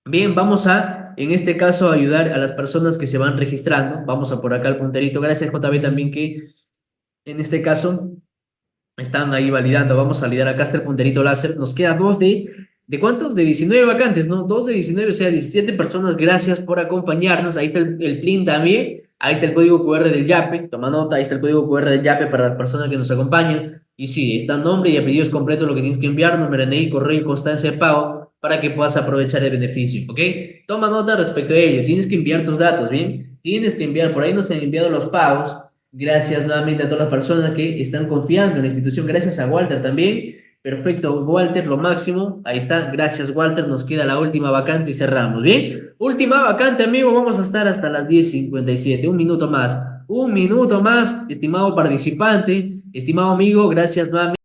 Bien, vamos a, en este caso, ayudar a las personas que se van registrando. Vamos a por acá el punterito. Gracias, JB, también que en este caso están ahí validando. Vamos a validar. Acá está el punterito láser. Nos queda 2 de ¿De cuántos? De 19 vacantes, ¿no? Dos de 19, o sea, 17 personas. Gracias por acompañarnos. Ahí está el PLIN también. Ahí está el código QR del YAPE. Toma nota, ahí está el código QR del YAPE para las personas que nos acompañan. Y sí, está nombre y apellidos completos lo que tienes que enviar, número DNI, correo y constancia de pago para que puedas aprovechar el beneficio, ¿ok? Toma nota respecto a ello. Tienes que enviar tus datos, ¿bien? Tienes que enviar, por ahí nos han enviado los pagos. Gracias nuevamente a todas las personas que están confiando en la institución. Gracias a Walter también. Perfecto, Walter, lo máximo. Ahí está. Gracias, Walter. Nos queda la última vacante y cerramos. Bien. Última vacante, amigo. Vamos a estar hasta las 10:57. Un minuto más. Un minuto más, estimado participante, estimado amigo. Gracias nuevamente.